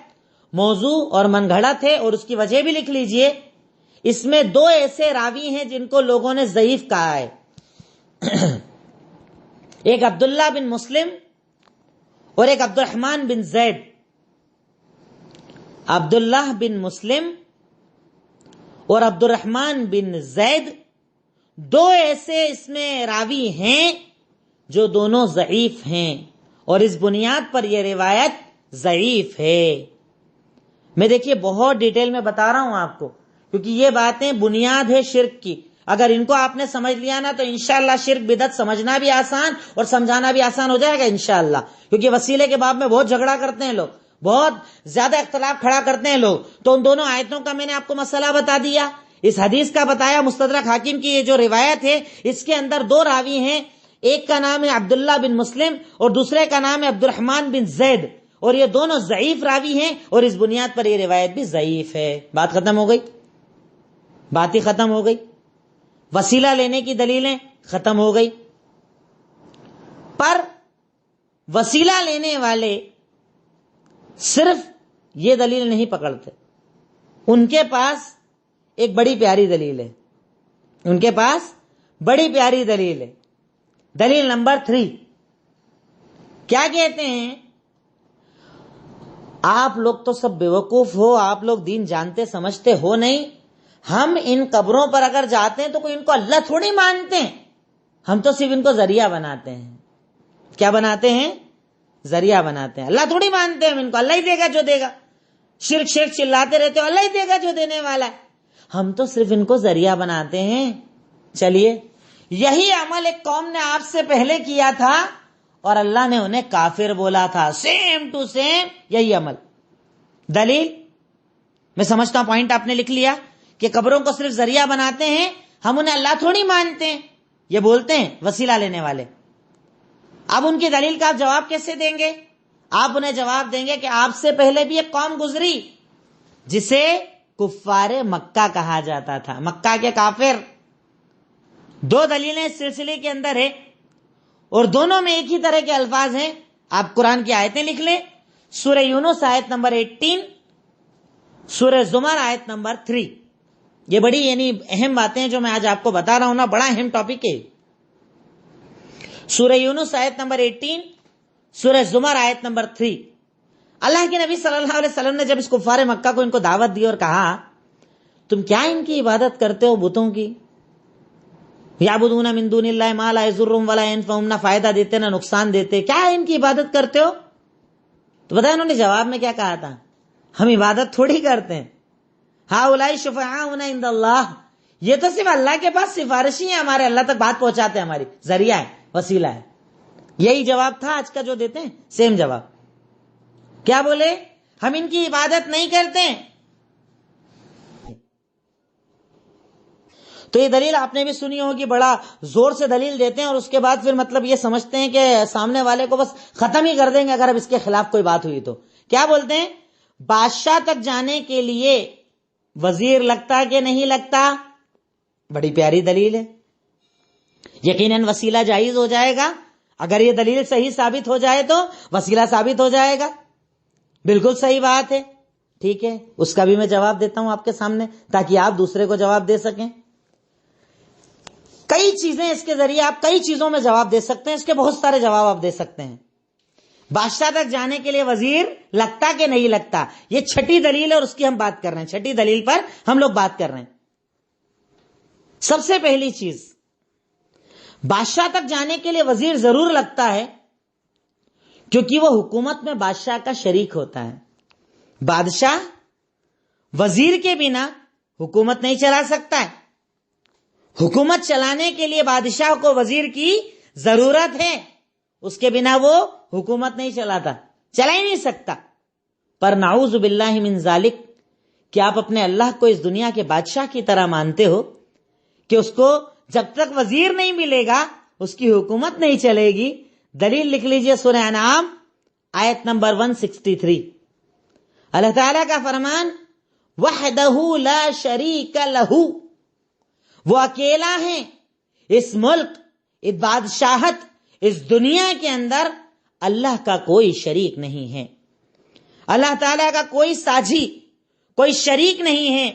موضوع اور من گھڑت ہے، اور اس کی وجہ بھی لکھ لیجئے. اس میں دو ایسے راوی ہیں جن کو لوگوں نے ضعیف کہا ہے. ایک عبداللہ بن مسلم اور ایک عبد الرحمن بن زید. عبداللہ بن مسلم اور عبد الرحمن بن زید دو ایسے اس میں راوی ہیں جو دونوں ضعیف ہیں، اور اس بنیاد پر یہ روایت ضعیف ہے. میں دیکھیے بہت ڈیٹیل میں بتا رہا ہوں آپ کو، کیونکہ یہ باتیں بنیاد ہے شرک کی. اگر ان کو آپ نے سمجھ لیا نا تو انشاءاللہ شرک بدعت سمجھنا بھی آسان اور سمجھانا بھی آسان ہو جائے گا انشاءاللہ. کیونکہ وسیلے کے باب میں بہت جھگڑا کرتے ہیں لوگ، بہت زیادہ اختلاف کھڑا کرتے ہیں لوگ. تو ان دونوں آیتوں کا میں نے آپ کو مسئلہ بتا دیا، اس حدیث کا بتایا. مستدرک حاکم کی یہ جو روایت ہے اس کے اندر دو راوی ہیں، ایک کا نام ہے عبداللہ بن مسلم اور دوسرے کا نام ہے عبد الرحمن بن زید، اور یہ دونوں ضعیف راوی ہیں، اور اس بنیاد پر یہ روایت بھی ضعیف ہے. بات ختم ہو گئی، بات ہی ختم ہو گئی. وسیلہ لینے کی دلیلیں ختم ہو گئی. پر وسیلہ لینے والے صرف یہ دلیل نہیں پکڑتے، ان کے پاس ایک بڑی پیاری دلیل ہے. ان کے پاس بڑی پیاری دلیل ہے. دلیل نمبر 3 کیا کہتے ہیں؟ آپ لوگ تو سب بیوقوف ہو، آپ لوگ دین جانتے سمجھتے ہو نہیں. ہم ان قبروں پر اگر جاتے ہیں تو کوئی ان کو اللہ تھوڑی مانتے ہیں، ہم تو صرف ان کو ذریعہ بناتے ہیں. کیا بناتے ہیں؟ ذریعہ بناتے ہیں. اللہ تھوڑی مانتے ہیں ہم ان کو، اللہ ہی دے گا جو دے گا. شرک شرک چلاتے رہتے ہو، اللہ ہی دے گا جو دینے والا ہے. ہم تو صرف ان کو ذریعہ بناتے ہیں. چلیے، یہی عمل ایک قوم نے آپ سے پہلے کیا تھا اور اللہ نے انہیں کافر بولا تھا. سیم ٹو سیم یہی عمل. دلیل میں سمجھتا ہوں پوائنٹ آپ نے لکھ لیا کہ قبروں کو صرف ذریعہ بناتے ہیں، ہم انہیں اللہ تھوڑی مانتے ہیں، یہ بولتے ہیں وسیلہ لینے والے. اب ان کی دلیل کا آپ جواب کیسے دیں گے؟ آپ انہیں جواب دیں گے کہ آپ سے پہلے بھی ایک قوم گزری جسے کفار مکہ کہا جاتا تھا، مکہ کے کافر. دو دلیلیں اس سلسلے کے اندر ہے اور دونوں میں ایک ہی طرح کے الفاظ ہیں. آپ قرآن کی آیتیں لکھ لیں. سورہ یونس آیت نمبر 18، سورہ زمر آیت نمبر 3. یہ بڑی یعنی اہم باتیں جو میں آج آپ کو بتا رہا ہوں نا، بڑا اہم ٹاپک ہے. سورہ یونس آیت نمبر 18، سورہ زمر آیت نمبر 3. اللہ کے نبی صلی اللہ علیہ وسلم نے جب اس کفار مکہ کو ان کو دعوت دی اور کہا تم کیا ان کی عبادت کرتے ہو بتوں کی؟ یعبدون من دون اللہ ما لا یضرهم ولا ينفعهم، نہ فائدہ دیتے نہ نقصان دیتے، کیا ان کی عبادت کرتے ہو؟ تو بتایا انہوں نے جواب میں کیا کہا تھا؟ ہم عبادت تھوڑی کرتے ہیں. ہؤلاء شفعاؤنا عند اللہ، یہ تو صرف اللہ کے پاس سفارشی ہیں، ہمارے اللہ تک بات پہنچاتے ہیں، ہماری ذریعہ ہے، وسیلہ ہے. یہی جواب تھا آج کا جو دیتے ہیں، سیم جواب. کیا بولے؟ ہم ان کی عبادت نہیں کرتے. تو یہ دلیل آپ نے بھی سنی ہوگی، بڑا زور سے دلیل دیتے ہیں اور اس کے بعد پھر مطلب یہ سمجھتے ہیں کہ سامنے والے کو بس ختم ہی کر دیں گے اگر اب اس کے خلاف کوئی بات ہوئی تو. کیا بولتے ہیں؟ بادشاہ تک جانے کے لیے وزیر لگتا کہ نہیں لگتا؟ بڑی پیاری دلیل ہے. یقیناً وسیلہ جائز ہو جائے گا. اگر یہ دلیل صحیح ثابت ہو جائے تو وسیلہ ثابت ہو جائے گا. بالکل صحیح بات ہے. ٹھیک ہے، اس کا بھی میں جواب دیتا ہوں آپ کے سامنے تاکہ آپ دوسرے کو جواب دے سکیں. کئی چیزیں اس کے ذریعے آپ کئی چیزوں میں جواب دے سکتے ہیں، اس کے بہت سارے جواب آپ دے سکتے ہیں. بادشاہ تک جانے کے لیے وزیر لگتا کہ نہیں لگتا، یہ چھٹی دلیل ہے اور اس کی ہم بات کر رہے ہیں. چھٹی دلیل پر ہم لوگ بات کر رہے ہیں. سب سے پہلی چیز، بادشاہ تک جانے کے لیے وزیر ضرور لگتا ہے کیونکہ وہ حکومت میں بادشاہ کا شریک ہوتا ہے. بادشاہ وزیر کے بنا حکومت نہیں چلا سکتا ہے. حکومت چلانے کے لیے بادشاہ کو وزیر کی ضرورت ہے، اس کے بنا وہ حکومت نہیں چلاتا، چلا ہی نہیں سکتا. پر نعوذ باللہ من ذالک، کہ آپ اپنے اللہ کو اس دنیا کے بادشاہ کی طرح مانتے ہو کہ اس کو جب تک وزیر نہیں ملے گا اس کی حکومت نہیں چلے گی. دلیل لکھ لیجئے، سورہ انعام آیت نمبر 163. اللہ تعالیٰ کا فرمان، وحدہ لا شریک لہ، وہ اکیلا ہے اس ملک، اس بادشاہت، اس دنیا کے اندر اللہ کا کوئی شریک نہیں ہے. اللہ تعالیٰ کا کوئی ساجی، کوئی شریک نہیں ہے.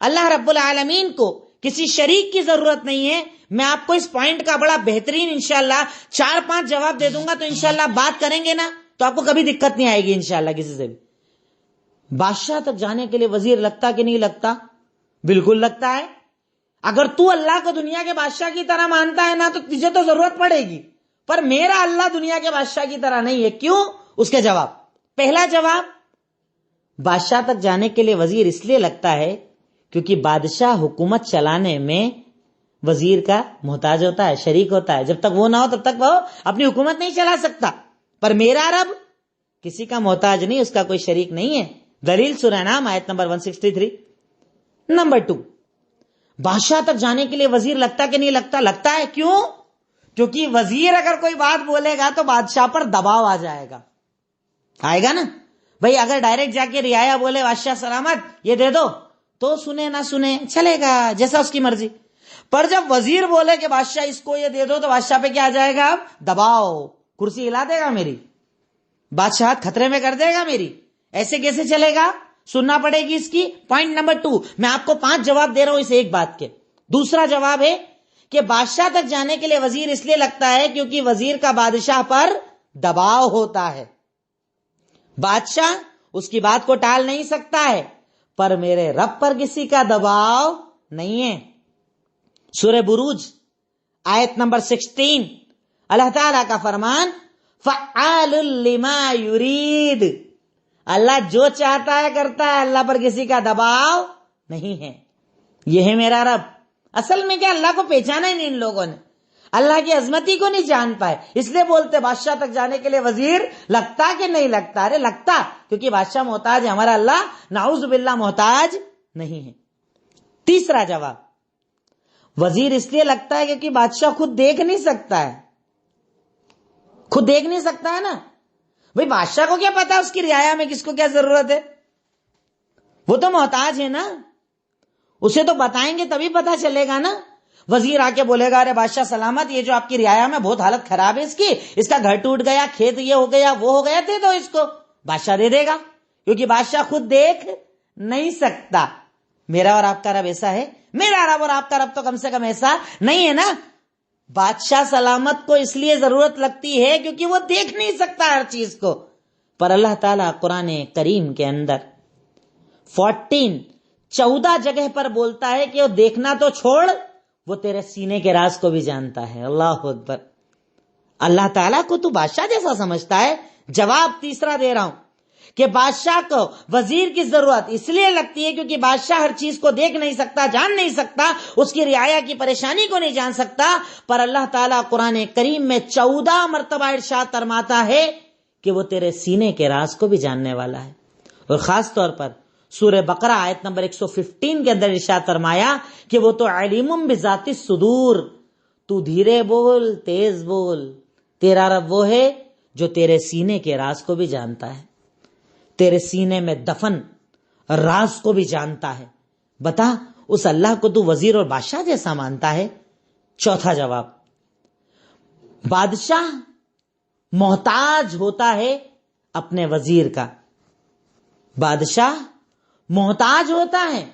اللہ رب العالمین کو کسی شریک کی ضرورت نہیں ہے. میں آپ کو اس پوائنٹ کا بڑا بہترین انشاءاللہ 4-5 جواب دے دوں گا، تو انشاءاللہ بات کریں گے نا تو آپ کو کبھی دقت نہیں آئے گی انشاءاللہ کسی سے بھی. بادشاہ تک جانے کے لیے وزیر لگتا کہ نہیں لگتا؟ بالکل لگتا ہے. اگر تو اللہ کو دنیا کے بادشاہ کی طرح مانتا ہے نا تو تجھے تو ضرورت پڑے گی، پر میرا اللہ دنیا کے بادشاہ کی طرح نہیں ہے. کیوں؟ اس کے جواب. پہلا جواب، بادشاہ تک جانے کے لیے وزیر اس لیے لگتا ہے کیونکہ بادشاہ حکومت چلانے میں وزیر کا محتاج ہوتا ہے، شریک ہوتا ہے. جب تک وہ نہ ہو تب تک وہ اپنی حکومت نہیں چلا سکتا. پر میرا رب کسی کا محتاج نہیں، اس کا کوئی شریک نہیں ہے. دلیل سورہ انعام آیت نمبر 163. نمبر 2، بادشاہ تک جانے کے لیے وزیر لگتا کہ نہیں لگتا؟ لگتا ہے. کیوں؟ کیونکہ وزیر اگر کوئی بات بولے گا تو بادشاہ پر دباؤ آ جائے گا. آئے گا نا بھئی. اگر ڈائریکٹ جا کے رعایا بولے بادشاہ سلامت یہ دے دو تو سنے نہ سنے چلے گا، جیسا اس کی مرضی. پر جب وزیر بولے کہ بادشاہ اس کو یہ دے دو تو بادشاہ پہ کیا آ جائے گا؟ اب دباؤ، کرسی ہلا دے گا میری، بادشاہت خطرے میں کر دے گا میری. ایسے کیسے چلے گا؟ سننا پڑے گی اس کی. پوائنٹ نمبر 2، میں آپ کو 5 جواب دے رہا ہوں اس ایک بات کے. دوسرا جواب ہے کہ بادشاہ تک جانے کے لیے وزیر اس لیے لگتا ہے کیونکہ وزیر کا بادشاہ پر دباؤ ہوتا ہے. بادشاہ اس کی بات کو ٹال نہیں سکتا ہے، پر میرے رب پر کسی کا دباؤ نہیں ہے. سورہ بروج آیت نمبر 16، اللہ تعالیٰ کا فرمان، فعال لما یرید، اللہ جو چاہتا ہے کرتا ہے، اللہ پر کسی کا دباؤ نہیں ہے. یہ ہے میرا رب. اصل میں کیا اللہ کو پہچانا ہی نہیں ان لوگوں نے، اللہ کی عظمتی کو نہیں جان پائے، اس لیے بولتے بادشاہ تک جانے کے لیے وزیر لگتا کہ نہیں لگتا؟ ارے لگتا، کیونکہ بادشاہ محتاج ہے، ہمارا اللہ نعوذ باللہ محتاج نہیں ہے. تیسرا جواب، وزیر اس لیے لگتا ہے کیونکہ بادشاہ خود دیکھ نہیں سکتا ہے. خود دیکھ نہیں سکتا ہے نا بھئی، بادشاہ کو کیا پتا اس کی رعایا میں کس کو کیا ضرورت ہے. وہ تو محتاج ہے نا, اسے تو بتائیں گے تبھی پتا چلے گا نا. وزیر آ کے بولے گا ارے بادشاہ سلامت, یہ جو آپ کی رعایا میں بہت حالت خراب ہے اس کا گھر ٹوٹ گیا, کھیت یہ ہو گیا, وہ ہو گیا, دے دو اس کو. بادشاہ دے دے گا, کیونکہ بادشاہ خود دیکھ نہیں سکتا. میرا اور آپ کا رب ایسا ہے؟ میرا رب اور آپ کا رب تو کم سے کم ایسا نہیں ہے نا. بادشاہ سلامت کو اس لیے ضرورت لگتی ہے کیونکہ وہ دیکھ نہیں سکتا ہر چیز کو. پر اللہ تعالیٰ قرآن کریم کے اندر 14 جگہ پر بولتا ہے کہ وہ دیکھنا تو چھوڑ, وہ تیرے سینے کے راز کو بھی جانتا ہے. اللہ اکبر. اللہ تعالیٰ کو تو بادشاہ جیسا سمجھتا ہے. جواب تیسرا دے رہا ہوں کہ بادشاہ کو وزیر کی ضرورت اس لیے لگتی ہے کیونکہ بادشاہ ہر چیز کو دیکھ نہیں سکتا, جان نہیں سکتا, اس کی رعایا کی پریشانی کو نہیں جان سکتا. پر اللہ تعالیٰ قرآن کریم میں 14 مرتبہ ارشاد فرماتا ہے کہ وہ تیرے سینے کے راز کو بھی جاننے والا ہے. اور خاص طور پر سورہ بقرہ آیت نمبر 115 کے اندر ارشاد فرمایا کہ وہ تو علیم بذات الصدور, تو دھیرے بول تیز بول, تیرا رب وہ ہے جو تیرے سینے کے راز کو بھی جانتا ہے, تیرے سینے میں دفن راز کو بھی جانتا ہے. بتا اس اللہ کو تو وزیر اور بادشاہ جیسا مانتا ہے؟ چوتھا جواب, بادشاہ محتاج ہوتا ہے اپنے وزیر کا. بادشاہ محتاج ہوتا ہے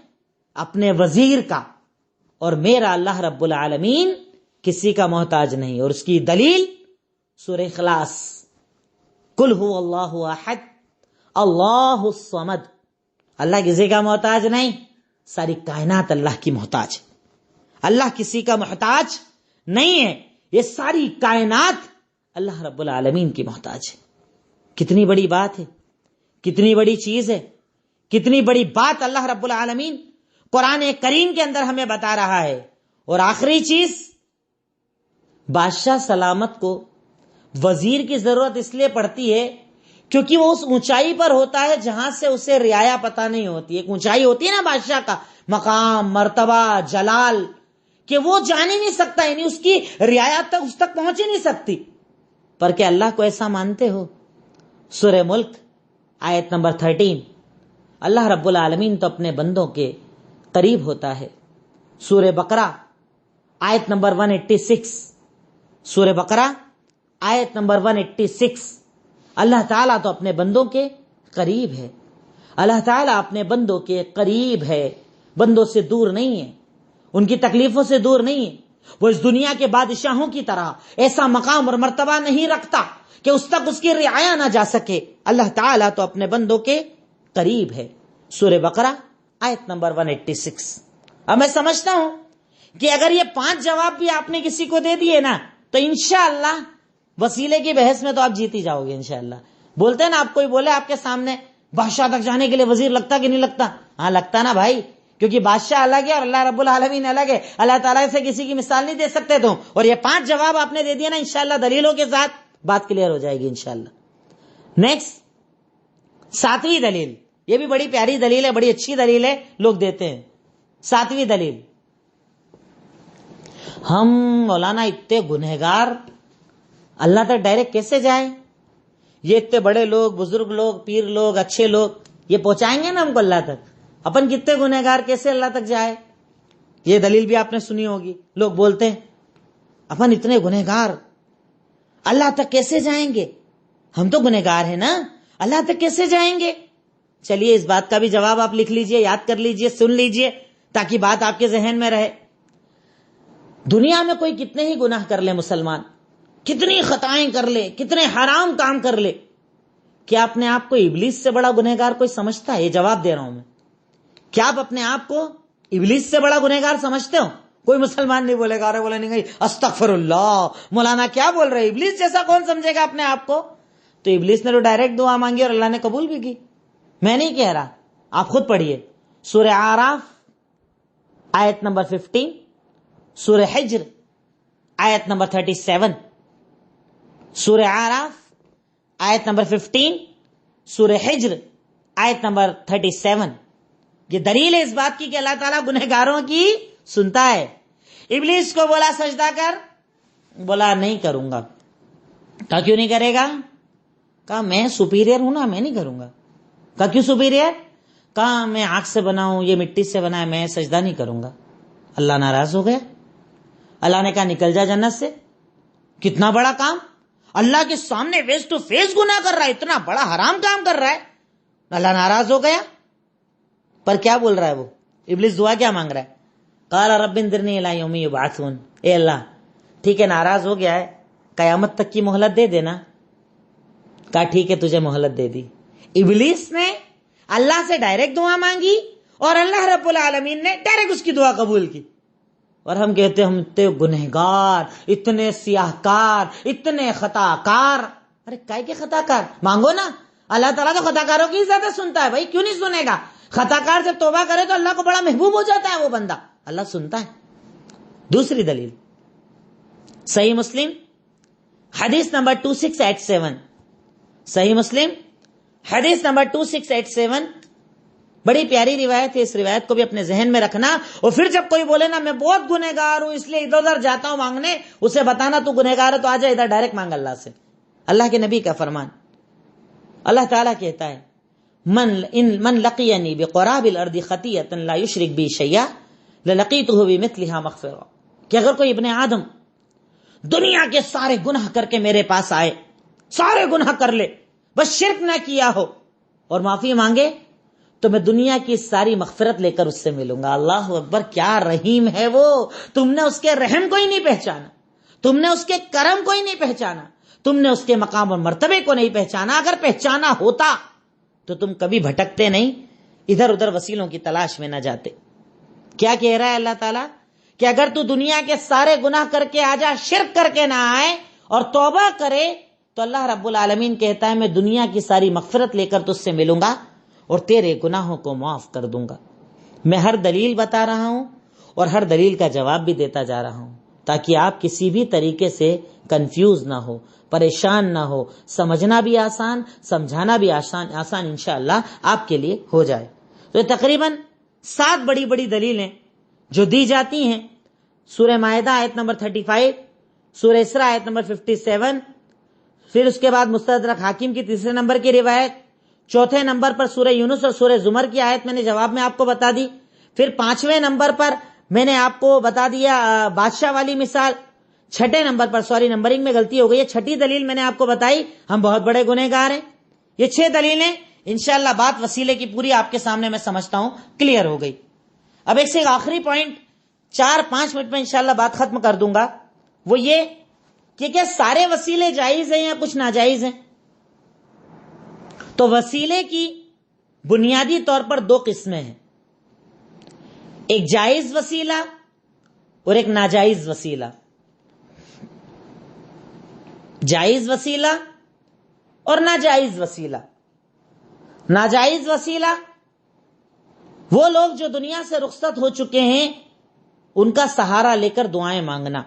اپنے وزیر کا, اور میرا اللہ رب العالمین کسی کا محتاج نہیں. اور اس کی دلیل سورہ اخلاص, قل هو اللہ احد اللہ الصمد. اللہ کسی کا محتاج نہیں, ساری کائنات اللہ کی محتاج. اللہ کسی کا محتاج نہیں ہے, یہ ساری کائنات اللہ رب العالمین کی محتاج ہے. کتنی بڑی بات ہے, کتنی بڑی چیز ہے, کتنی بڑی بات اللہ رب العالمین قرآن کریم کے اندر ہمیں بتا رہا ہے. اور آخری چیز, بادشاہ سلامت کو وزیر کی ضرورت اس لیے پڑتی ہے کیونکہ وہ اس اونچائی پر ہوتا ہے جہاں سے اسے رعایا پتہ نہیں ہوتی. ایک اونچائی ہوتی ہے نا بادشاہ کا, مقام, مرتبہ, جلال, کہ وہ جان ہی نہیں سکتا, یعنی اس کی رعایا تک اس تک پہنچ ہی نہیں سکتی. پر کیا اللہ کو ایسا مانتے ہو؟ سورہ ملک آیت نمبر 13, اللہ رب العالمین تو اپنے بندوں کے قریب ہوتا ہے. سورہ بقرہ آیت نمبر 186, سورہ بقرہ آیت نمبر 186, اللہ تعالیٰ تو اپنے بندوں کے قریب ہے. اللہ تعالیٰ اپنے بندوں کے قریب ہے, بندوں سے دور نہیں ہے, ان کی تکلیفوں سے دور نہیں ہے. وہ اس دنیا کے بادشاہوں کی طرح ایسا مقام اور مرتبہ نہیں رکھتا کہ اس تک اس کی رعایا نہ جا سکے. اللہ تعالیٰ تو اپنے بندوں کے قریب ہے. سورہ بقرہ آیت نمبر 186. اب میں سمجھتا ہوں کہ اگر یہ 5 جواب بھی آپ نے کسی کو دے دیے نا تو انشاءاللہ وسیلے کی بحث میں تو آپ جیت ہی جاؤ گے انشاءاللہ. بولتے ہیں نا, آپ کوئی بولے آپ کے سامنے بادشاہ تک جانے کے لیے وزیر لگتا کہ نہیں لگتا؟ ہاں لگتا نا بھائی, کیونکہ بادشاہ الگ ہے اور اللہ رب العالمین الگ ہے. اللہ تعالیٰ سے کسی کی مثال نہیں دے سکتے تم. اور یہ 5 جواب آپ نے دے دیا نا, انشاءاللہ دلیلوں کے ساتھ بات کلیئر ہو جائے گی انشاءاللہ. نیکسٹ 7ویں دلیل, یہ بھی بڑی پیاری دلیل ہے, بڑی اچھی دلیل ہے, لوگ دیتے ہیں. 7ویں دلیل, ہم مولانا اتنے گنہگار اللہ تک ڈائریکٹ کیسے جائیں؟ یہ اتنے بڑے لوگ, بزرگ لوگ, پیر لوگ, اچھے لوگ, یہ پہنچائیں گے نا ہم کو اللہ تک. اپن کتنے گنہگار کیسے اللہ تک جائے؟ یہ دلیل بھی آپ نے سنی ہوگی. لوگ بولتے ہیں اپن اتنے گنہگار اللہ تک کیسے جائیں گے؟ ہم تو گنہگار ہیں نا, اللہ تک کیسے جائیں گے؟ چلیے اس بات کا بھی جواب آپ لکھ لیجئے, یاد کر لیجئے, سن لیجئے, تاکہ بات آپ کے ذہن میں رہے. دنیا میں کوئی کتنے ہی گناہ کر لے مسلمان, کتنی خطائیں کر لے, کتنے حرام کام کر لے, کیا اپنے آپ کو ابلیس سے بڑا گنہگار کوئی سمجھتا ہے؟ یہ جواب دے رہا ہوں میں. کیا آپ اپنے آپ کو ابلیس سے بڑا گنہگار سمجھتے ہو؟ کوئی مسلمان نہیں بولے گا, ارے بولے نہیں, استغفر اللہ, مولانا کیا بول رہے, ابلیس جیسا کون سمجھے گا اپنے آپ کو؟ تو ابلیس نے تو ڈائریکٹ دعا مانگی اور اللہ نے قبول بھی کی. میں نہیں کہہ رہا, آپ خود پڑھیے. سورہ اعراف آیت نمبر 15, سورہ حجر آیت نمبر 37, سورہ اعراف آیت نمبر 15, سورہ حجر آیت نمبر 37. یہ دلیل ہے اس بات کی کہ اللہ تعالیٰ گنہگاروں کی سنتا ہے. ابلیس کو بولا سجدہ کر, بولا نہیں کروں گا. کہا کیوں نہیں کرے گا؟ کہا میں سپیریئر ہوں نا, میں نہیں کروں گا. کہا کیوں سپیریئر؟ کہا میں آگ سے بنا ہوں، یہ مٹی سے بنا ہے، میں سجدہ نہیں کروں گا۔ اللہ ناراض ہو گیا۔ اللہ نے کہا نکل جا جنت سے۔ کتنا بڑا کام، اللہ کے سامنے فیس ٹو فیس گناہ کر رہا ہے، اتنا بڑا حرام کام کر رہا ہے، اللہ ناراض ہو گیا۔ پر کیا بول رہا ہے وہ؟ ابلیس دعا کیا مانگ رہا ہے؟ قال رب انظرنی الی یوم یبعثون، اے اللہ ٹھیک ہے ناراض ہو گیا ہے، قیامت تک کی مہلت دے دینا۔ کہا ٹھیک ہے تجھے مہلت دے دی۔ ابلیس نے اللہ سے ڈائریکٹ دعا مانگی اور اللہ رب العالمین نے ڈائریکٹ اس کی دعا قبول کی۔ اور ہم کہتے ہیں ہم اتنے گنہگار، اتنے سیاہ کار، اتنے خطا کار۔ ارے کائے کے خطا کار؟ مانگو نا، اللہ تعالیٰ تو خطا کاروں کی زیادہ سنتا ہے بھائی، کیوں نہیں سنے گا؟ خطا کار جب توبہ کرے تو اللہ کو بڑا محبوب ہو جاتا ہے وہ بندہ، اللہ سنتا ہے۔ دوسری دلیل صحیح مسلم حدیث نمبر 2687، صحیح مسلم حدیث نمبر 2687، بڑی پیاری روایت ہے، اس روایت کو بھی اپنے ذہن میں رکھنا۔ اور پھر جب کوئی بولے نا میں بہت گنہگار ہوں اس لیے ادھر ادھر جاتا ہوں مانگنے، اسے بتانا تو گنہگار ہے تو آجا ادھر ڈائریکٹ مانگ اللہ سے۔ اللہ کے نبی کا فرمان، اللہ تعالیٰ کہتا ہے من لقینی بقراب الارض خطیئۃ لا یشرک بی شیئا للقیتہ بمثلھا مغفرہ، کہ اگر کوئی ابن آدم دنیا کے سارے گناہ کر کے میرے پاس آئے، سارے گناہ کر لے، بس شرک نہ کیا ہو اور معافی مانگے، تو میں دنیا کی ساری مغفرت لے کر اس سے ملوں گا۔ اللہ اکبر، کیا رحیم ہے وہ! تم نے اس کے رحم کو ہی نہیں پہچانا، تم نے اس کے کرم کو ہی نہیں پہچانا، تم نے اس کے مقام اور مرتبے کو نہیں پہچانا۔ اگر پہچانا ہوتا تو تم کبھی بھٹکتے نہیں، ادھر ادھر وسیلوں کی تلاش میں نہ جاتے۔ کیا کہہ رہا ہے اللہ تعالیٰ کہ اگر تو دنیا کے سارے گناہ کر کے آ جا، شرک کر کے نہ آئے اور توبہ کرے، تو اللہ رب العالمین کہتا ہے میں دنیا کی ساری مغفرت لے کر تجھ سے ملوں گا اور تیرے گناہوں کو معاف کر دوں گا۔ میں ہر دلیل بتا رہا ہوں اور ہر دلیل کا جواب بھی دیتا جا رہا ہوں تاکہ آپ کسی بھی طریقے سے کنفیوز نہ ہو، پریشان نہ ہو، سمجھنا بھی آسان، سمجھانا بھی آسان انشاءاللہ آپ کے لیے ہو جائے۔ تو تقریباً 7 بڑی بڑی دلیلیں جو دی جاتی ہیں، سورہ مائدہ آیت نمبر 35، سورہ اسراء آیت نمبر 57، پھر اس کے بعد مستدرک حاکم کی 3 نمبر کی روایت، 4 نمبر پر سورہ یونس اور سورہ زمر کی آیت میں نے جواب میں آپ کو بتا دی، پھر 5ویں نمبر پر میں نے آپ کو بتا دیا بادشاہ والی مثال، 6 نمبر پر نمبرنگ میں غلطی ہو گئی ہے، 6 دلیل میں نے آپ کو بتائی ہم بہت بڑے گنہگار ہیں۔ یہ 6 دلیلیں انشاءاللہ بات وسیلے کی پوری آپ کے سامنے میں سمجھتا ہوں کلیئر ہو گئی۔ اب ایک سے آخری پوائنٹ 4-5 منٹ میں انشاءاللہ بات ختم کر دوں گا، وہ یہ کہ کیا سارے وسیلے جائز ہیں یا کچھ ناجائز ہیں؟ تو وسیلے کی بنیادی طور پر 2 قسمیں ہیں، ایک جائز وسیلہ اور ایک ناجائز وسیلہ۔ جائز وسیلہ اور ناجائز وسیلہ۔ ناجائز وسیلہ وہ لوگ جو دنیا سے رخصت ہو چکے ہیں ان کا سہارا لے کر دعائیں مانگنا،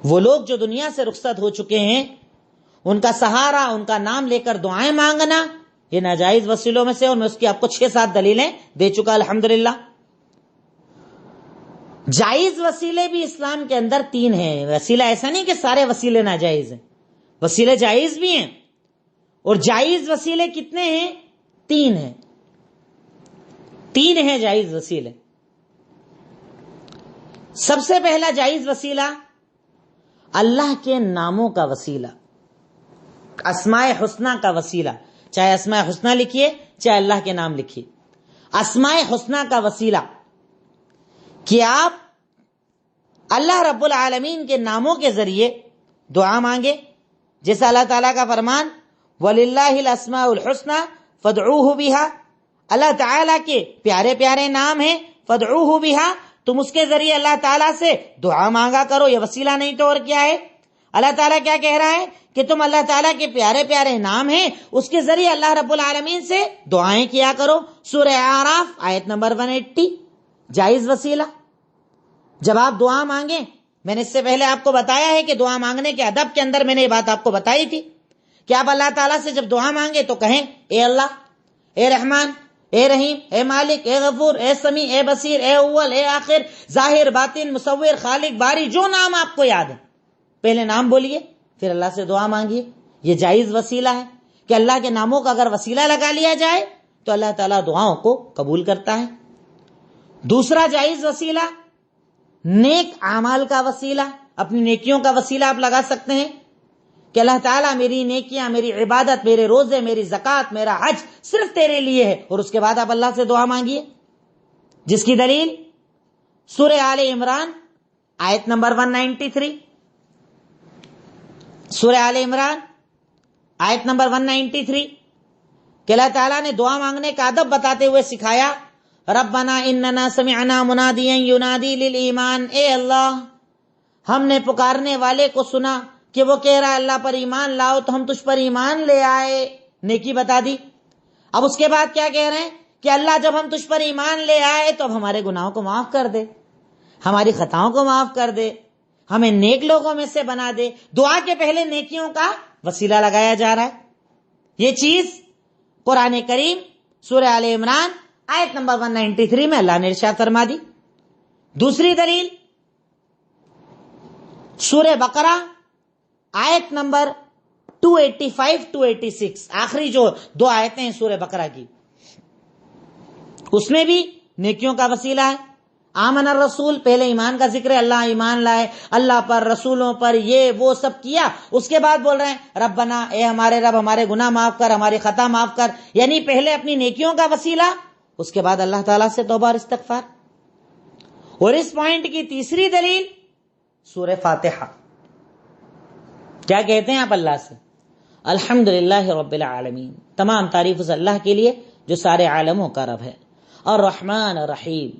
وہ لوگ جو دنیا سے رخصت ہو چکے ہیں ان کا سہارا، ان کا نام لے کر دعائیں مانگنا، یہ ناجائز وسیلوں میں سے، اور میں اس کی آپ کو 6-7 دلیلیں دے چکا الحمدللہ۔ جائز وسیلے بھی اسلام کے اندر 3 ہیں، وسیلہ ایسا نہیں کہ سارے وسیلے ناجائز ہیں، وسیلے جائز بھی ہیں، اور جائز وسیلے کتنے ہیں؟ 3 ہیں، 3 ہیں جائز وسیلے۔ سب سے پہلا جائز وسیلہ اللہ کے ناموں کا وسیلہ، اسماء حسنہ کا وسیلہ، چاہے اسماء حسنہ لکھیے چاہے اللہ کے نام لکھیے، اسماء حسنہ کا وسیلہ کہ آپ اللہ رب العالمین کے ناموں کے ذریعے دعا مانگے، جیسا اللہ تعالیٰ کا فرمان وَلِلَّهِ الْأَسْمَاءُ الْحُسْنَى فَادْعُوهُ بِهَا، اللہ تعالیٰ کے پیارے پیارے نام ہیں، فَادْعُوهُ بِهَا، تم اس کے ذریعے اللہ تعالیٰ سے دعا مانگا کرو، یہ وسیلہ نہیں تو اور کیا ہے؟ اللہ تعالیٰ کیا کہہ رہا ہے کہ تم اللہ تعالیٰ کے پیارے پیارے نام ہیں، اس کے ذریعے اللہ رب العالمین سے دعائیں کیا کرو۔ سورہ اعراف آیت نمبر 180، جائز وسیلہ۔ جب آپ دعا مانگیں، میں نے اس سے پہلے آپ کو بتایا ہے کہ دعا مانگنے کے ادب کے اندر میں نے یہ بات آپ کو بتائی تھی کہ آپ اللہ تعالیٰ سے جب دعا مانگے تو کہیں اے اللہ، اے رحمان، اے رحیم، اے مالک، اے غفور، اے سمیع، اے بصیر، اے اول، اے آخر، ظاہر، باطن، مصور، خالق، باری، جو نام آپ کو یاد ہے پہلے نام بولیے پھر اللہ سے دعا مانگیے۔ یہ جائز وسیلہ ہے کہ اللہ کے ناموں کا اگر وسیلہ لگا لیا جائے تو اللہ تعالیٰ دعاؤں کو قبول کرتا ہے۔ دوسرا جائز وسیلہ نیک اعمال کا وسیلہ، اپنی نیکیوں کا وسیلہ آپ لگا سکتے ہیں کہ اللہ تعالیٰ میری نیکیاں، میری عبادت، میرے روزے، میری زکوٰۃ، میرا حج صرف تیرے لیے ہے، اور اس کے بعد آپ اللہ سے دعا مانگیے، جس کی دلیل سورہ آل عمران آیت نمبر 193، سورہ آل عمران آیت نمبر 193 کہ اللہ تعالیٰ نے دعا مانگنے کا ادب بتاتے ہوئے سکھایا، ربنا اننا سمعنا منادیا ینادی للایمان، اے اللہ ہم نے پکارنے والے کو سنا کہ وہ کہہ رہا ہے اللہ پر ایمان لاؤ، تو ہم تجھ پر ایمان لے آئے، نیکی بتا دی۔ اب اس کے بعد کیا کہہ رہے ہیں کہ اللہ جب ہم تجھ پر ایمان لے آئے تو اب ہمارے گناہوں کو معاف کر دے، ہماری خطاؤں کو معاف کر دے، ہمیں نیک لوگوں میں سے بنا دے۔ دعا کے پہلے نیکیوں کا وسیلہ لگایا جا رہا ہے۔ یہ چیز قرآن کریم سورہ آل عمران آیت نمبر 193 میں اللہ نے ارشاد فرما دی۔ دوسری دلیل سورہ بقرہ آیت نمبر 285-286، آخری جو 2 آیتیں ہیں سورہ بقرہ کی، اس میں بھی نیکیوں کا وسیلہ ہے۔ آمن الرسول، پہلے ایمان کا ذکر ہے، اللہ ایمان لائے اللہ پر، رسولوں پر، یہ وہ سب کیا، اس کے بعد بول رہے ہیں ربنا، اے ہمارے رب ہمارے گناہ معاف کر، ہماری خطا معاف کر، یعنی پہلے اپنی نیکیوں کا وسیلہ، اس کے بعد اللہ تعالیٰ سے توبہ اور استغفار۔ اور اس پوائنٹ کی تیسری دلیل سورہ فاتحہ، کیا کہتے ہیں آپ اللہ سے؟ الحمدللہ رب العالمین، تمام تعریف اس اللہ کے لیے جو سارے عالموں کا رب ہے، الرحمن الرحیم،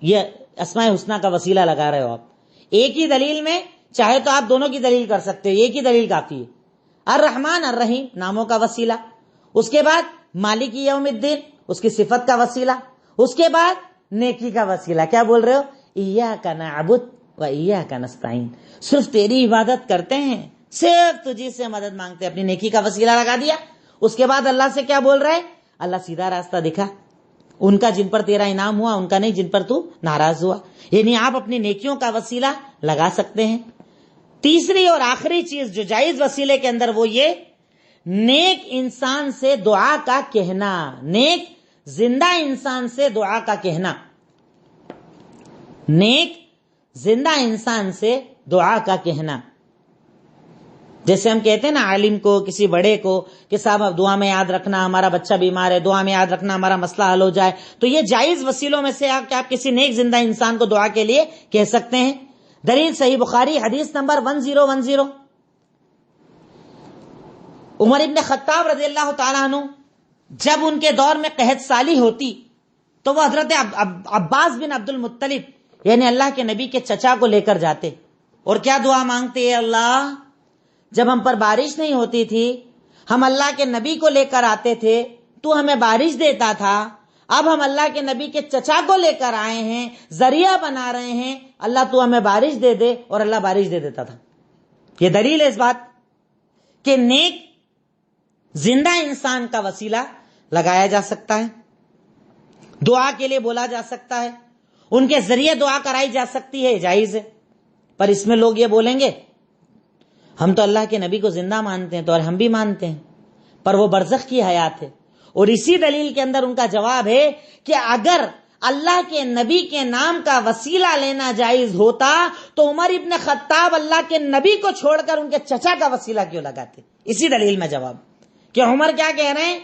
یہ اسماء حسنہ کا وسیلہ لگا رہے ہو آپ۔ ایک ہی دلیل میں چاہے تو آپ دونوں کی دلیل کر سکتے ہیں، ایک ہی دلیل کافی ہے۔ الرحمن الرحیم ناموں کا وسیلہ، اس کے بعد مالک یوم الدین اس کی صفت کا وسیلہ، اس کے بعد نیکی کا وسیلہ۔ کیا بول رہے ہو؟ ایاک نعبد و ایاک نستعین، صرف تیری عبادت کرتے ہیں، صرف تجھی سے مدد مانگتے ہیں، اپنی نیکی کا وسیلہ لگا دیا۔ اس کے بعد اللہ سے کیا بول رہے؟ اللہ سیدھا راستہ دکھا، ان کا جن پر تیرا انعام ہوا، ان کا نہیں جن پر تو ناراض ہوا، یعنی آپ اپنی نیکیوں کا وسیلہ لگا سکتے ہیں۔ تیسری اور آخری چیز جو جائز وسیلے کے اندر وہ یہ نیک انسان سے دعا کا کہنا، نیک زندہ انسان سے دعا کا کہنا، نیک زندہ انسان سے دعا کا کہنا۔ جیسے ہم کہتے ہیں نا عالم کو، کسی بڑے کو کہ صاحب اب دعا میں یاد رکھنا ہمارا بچہ بیمار ہے، دعا میں یاد رکھنا ہمارا مسئلہ حل ہو جائے، تو یہ جائز وسیلوں میں سے آپ کسی نیک زندہ انسان کو دعا کے لیے کہہ سکتے ہیں۔ دلیل صحیح بخاری حدیث نمبر 1010، عمر ابن خطاب رضی اللہ تعالیٰ عنہ جب ان کے دور میں قحط سالی ہوتی تو وہ حضرت عباس بن عبد المطلب یعنی اللہ کے نبی کے چچا کو لے کر جاتے اور کیا دعا مانگتے؟ اے اللہ جب ہم پر بارش نہیں ہوتی تھی ہم اللہ کے نبی کو لے کر آتے تھے، تو ہمیں بارش دیتا تھا، اب ہم اللہ کے نبی کے چچا کو لے کر آئے ہیں، ذریعہ بنا رہے ہیں، اللہ تو ہمیں بارش دے دے، اور اللہ بارش دے دیتا تھا۔ یہ دلیل ہے اس بات کہ نیک زندہ انسان کا وسیلہ لگایا جا سکتا ہے، دعا کے لیے بولا جا سکتا ہے، ان کے ذریعے دعا کرائی جا سکتی ہے، جائز ہے۔ پر اس میں لوگ یہ بولیں گے ہم تو اللہ کے نبی کو زندہ مانتے ہیں، تو اور ہم بھی مانتے ہیں، پر وہ برزخ کی حیات ہے۔ اور اسی دلیل کے اندر ان کا جواب ہے کہ اگر اللہ کے نبی کے نام کا وسیلہ لینا جائز ہوتا تو عمر ابن خطاب اللہ کے نبی کو چھوڑ کر ان کے چچا کا وسیلہ کیوں لگاتے؟ اسی دلیل میں جواب کہ عمر کیا کہہ رہے ہیں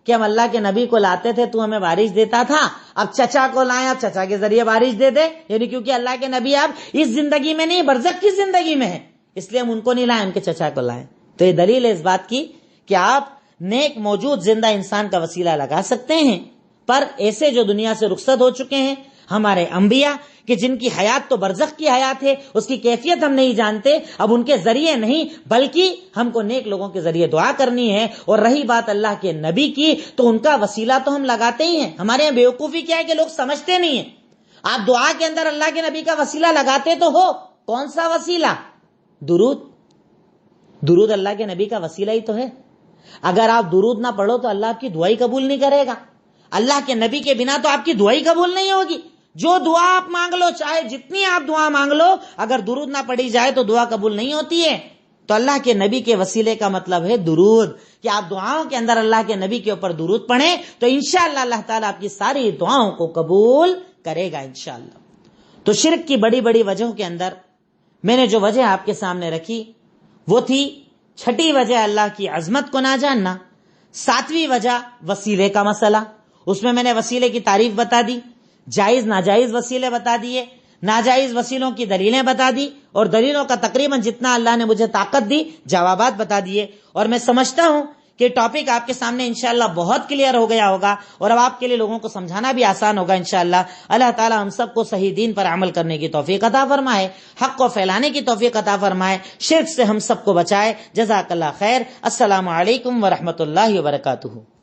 کہ ہم اللہ کے نبی کو لاتے تھے تو ہمیں بارش دیتا تھا، اب چچا کو لائیں، اب چچا کے ذریعے بارش دے دے، یعنی کیونکہ اللہ کے نبی اب اس زندگی میں نہیں برزخ کی زندگی میں ہے، اس لیے ہم ان کو نہیں لائیں، ان کے چچا کو لائیں۔ تو یہ دلیل ہے اس بات کی کہ آپ نیک موجود زندہ انسان کا وسیلہ لگا سکتے ہیں، پر ایسے جو دنیا سے رخصت ہو چکے ہیں ہمارے انبیاء کہ جن کی حیات تو برزخ کی حیات ہے، اس کی کیفیت ہم نہیں جانتے، اب ان کے ذریعے نہیں بلکہ ہم کو نیک لوگوں کے ذریعے دعا کرنی ہے۔ اور رہی بات اللہ کے نبی کی تو ان کا وسیلہ تو ہم لگاتے ہی ہیں۔ ہمارے یہاں بیوقوفی کیا ہے کہ لوگ سمجھتے نہیں ہیں، آپ دعا کے اندر اللہ کے نبی کا وسیلہ لگاتے تو ہو، کون سا وسیلہ؟ درود اللہ کے نبی کا وسیلہ ہی تو ہے۔ اگر آپ درود نہ پڑھو تو اللہ آپ کی دعائی قبول نہیں کرے گا، اللہ کے نبی کے بنا تو آپ کی دعائی قبول نہیں ہوگی۔ جو دعا آپ مانگ لو، چاہے جتنی آپ دعا مانگ لو، اگر درود نہ پڑھی جائے تو دعا قبول نہیں ہوتی ہے۔ تو اللہ کے نبی کے وسیلے کا مطلب ہے درود، کہ آپ دعاؤں کے اندر اللہ کے نبی کے اوپر درود پڑھیں تو انشاءاللہ اللہ تعالیٰ آپ کی ساری دعاؤں کو قبول کرے گا انشاءاللہ۔ تو شرک کی بڑی بڑی وجہوں کے اندر میں نے جو وجہ آپ کے سامنے رکھی وہ تھی چھٹی وجہ اللہ کی عظمت کو نہ جاننا، ساتویں وجہ وسیلے کا مسئلہ، اس میں نے وسیلے کی تعریف بتا دی، جائز ناجائز وسیلے بتا دیے، ناجائز وسیلوں کی دلیلیں بتا دی، اور دلیلوں کا تقریباً جتنا اللہ نے مجھے طاقت دی جوابات بتا دیے، اور میں سمجھتا ہوں کہ ٹاپک آپ کے سامنے انشاءاللہ بہت کلیئر ہو گیا ہوگا، اور اب آپ کے لیے لوگوں کو سمجھانا بھی آسان ہوگا انشاءاللہ۔ اللہ تعالی ہم سب کو صحیح دین پر عمل کرنے کی توفیق عطا فرمائے، حق کو پھیلانے کی توفیق عطا فرمائے، شرک سے ہم سب کو بچائے۔ جزاک اللہ خیر۔ السلام علیکم ورحمۃ اللہ وبرکاتہ۔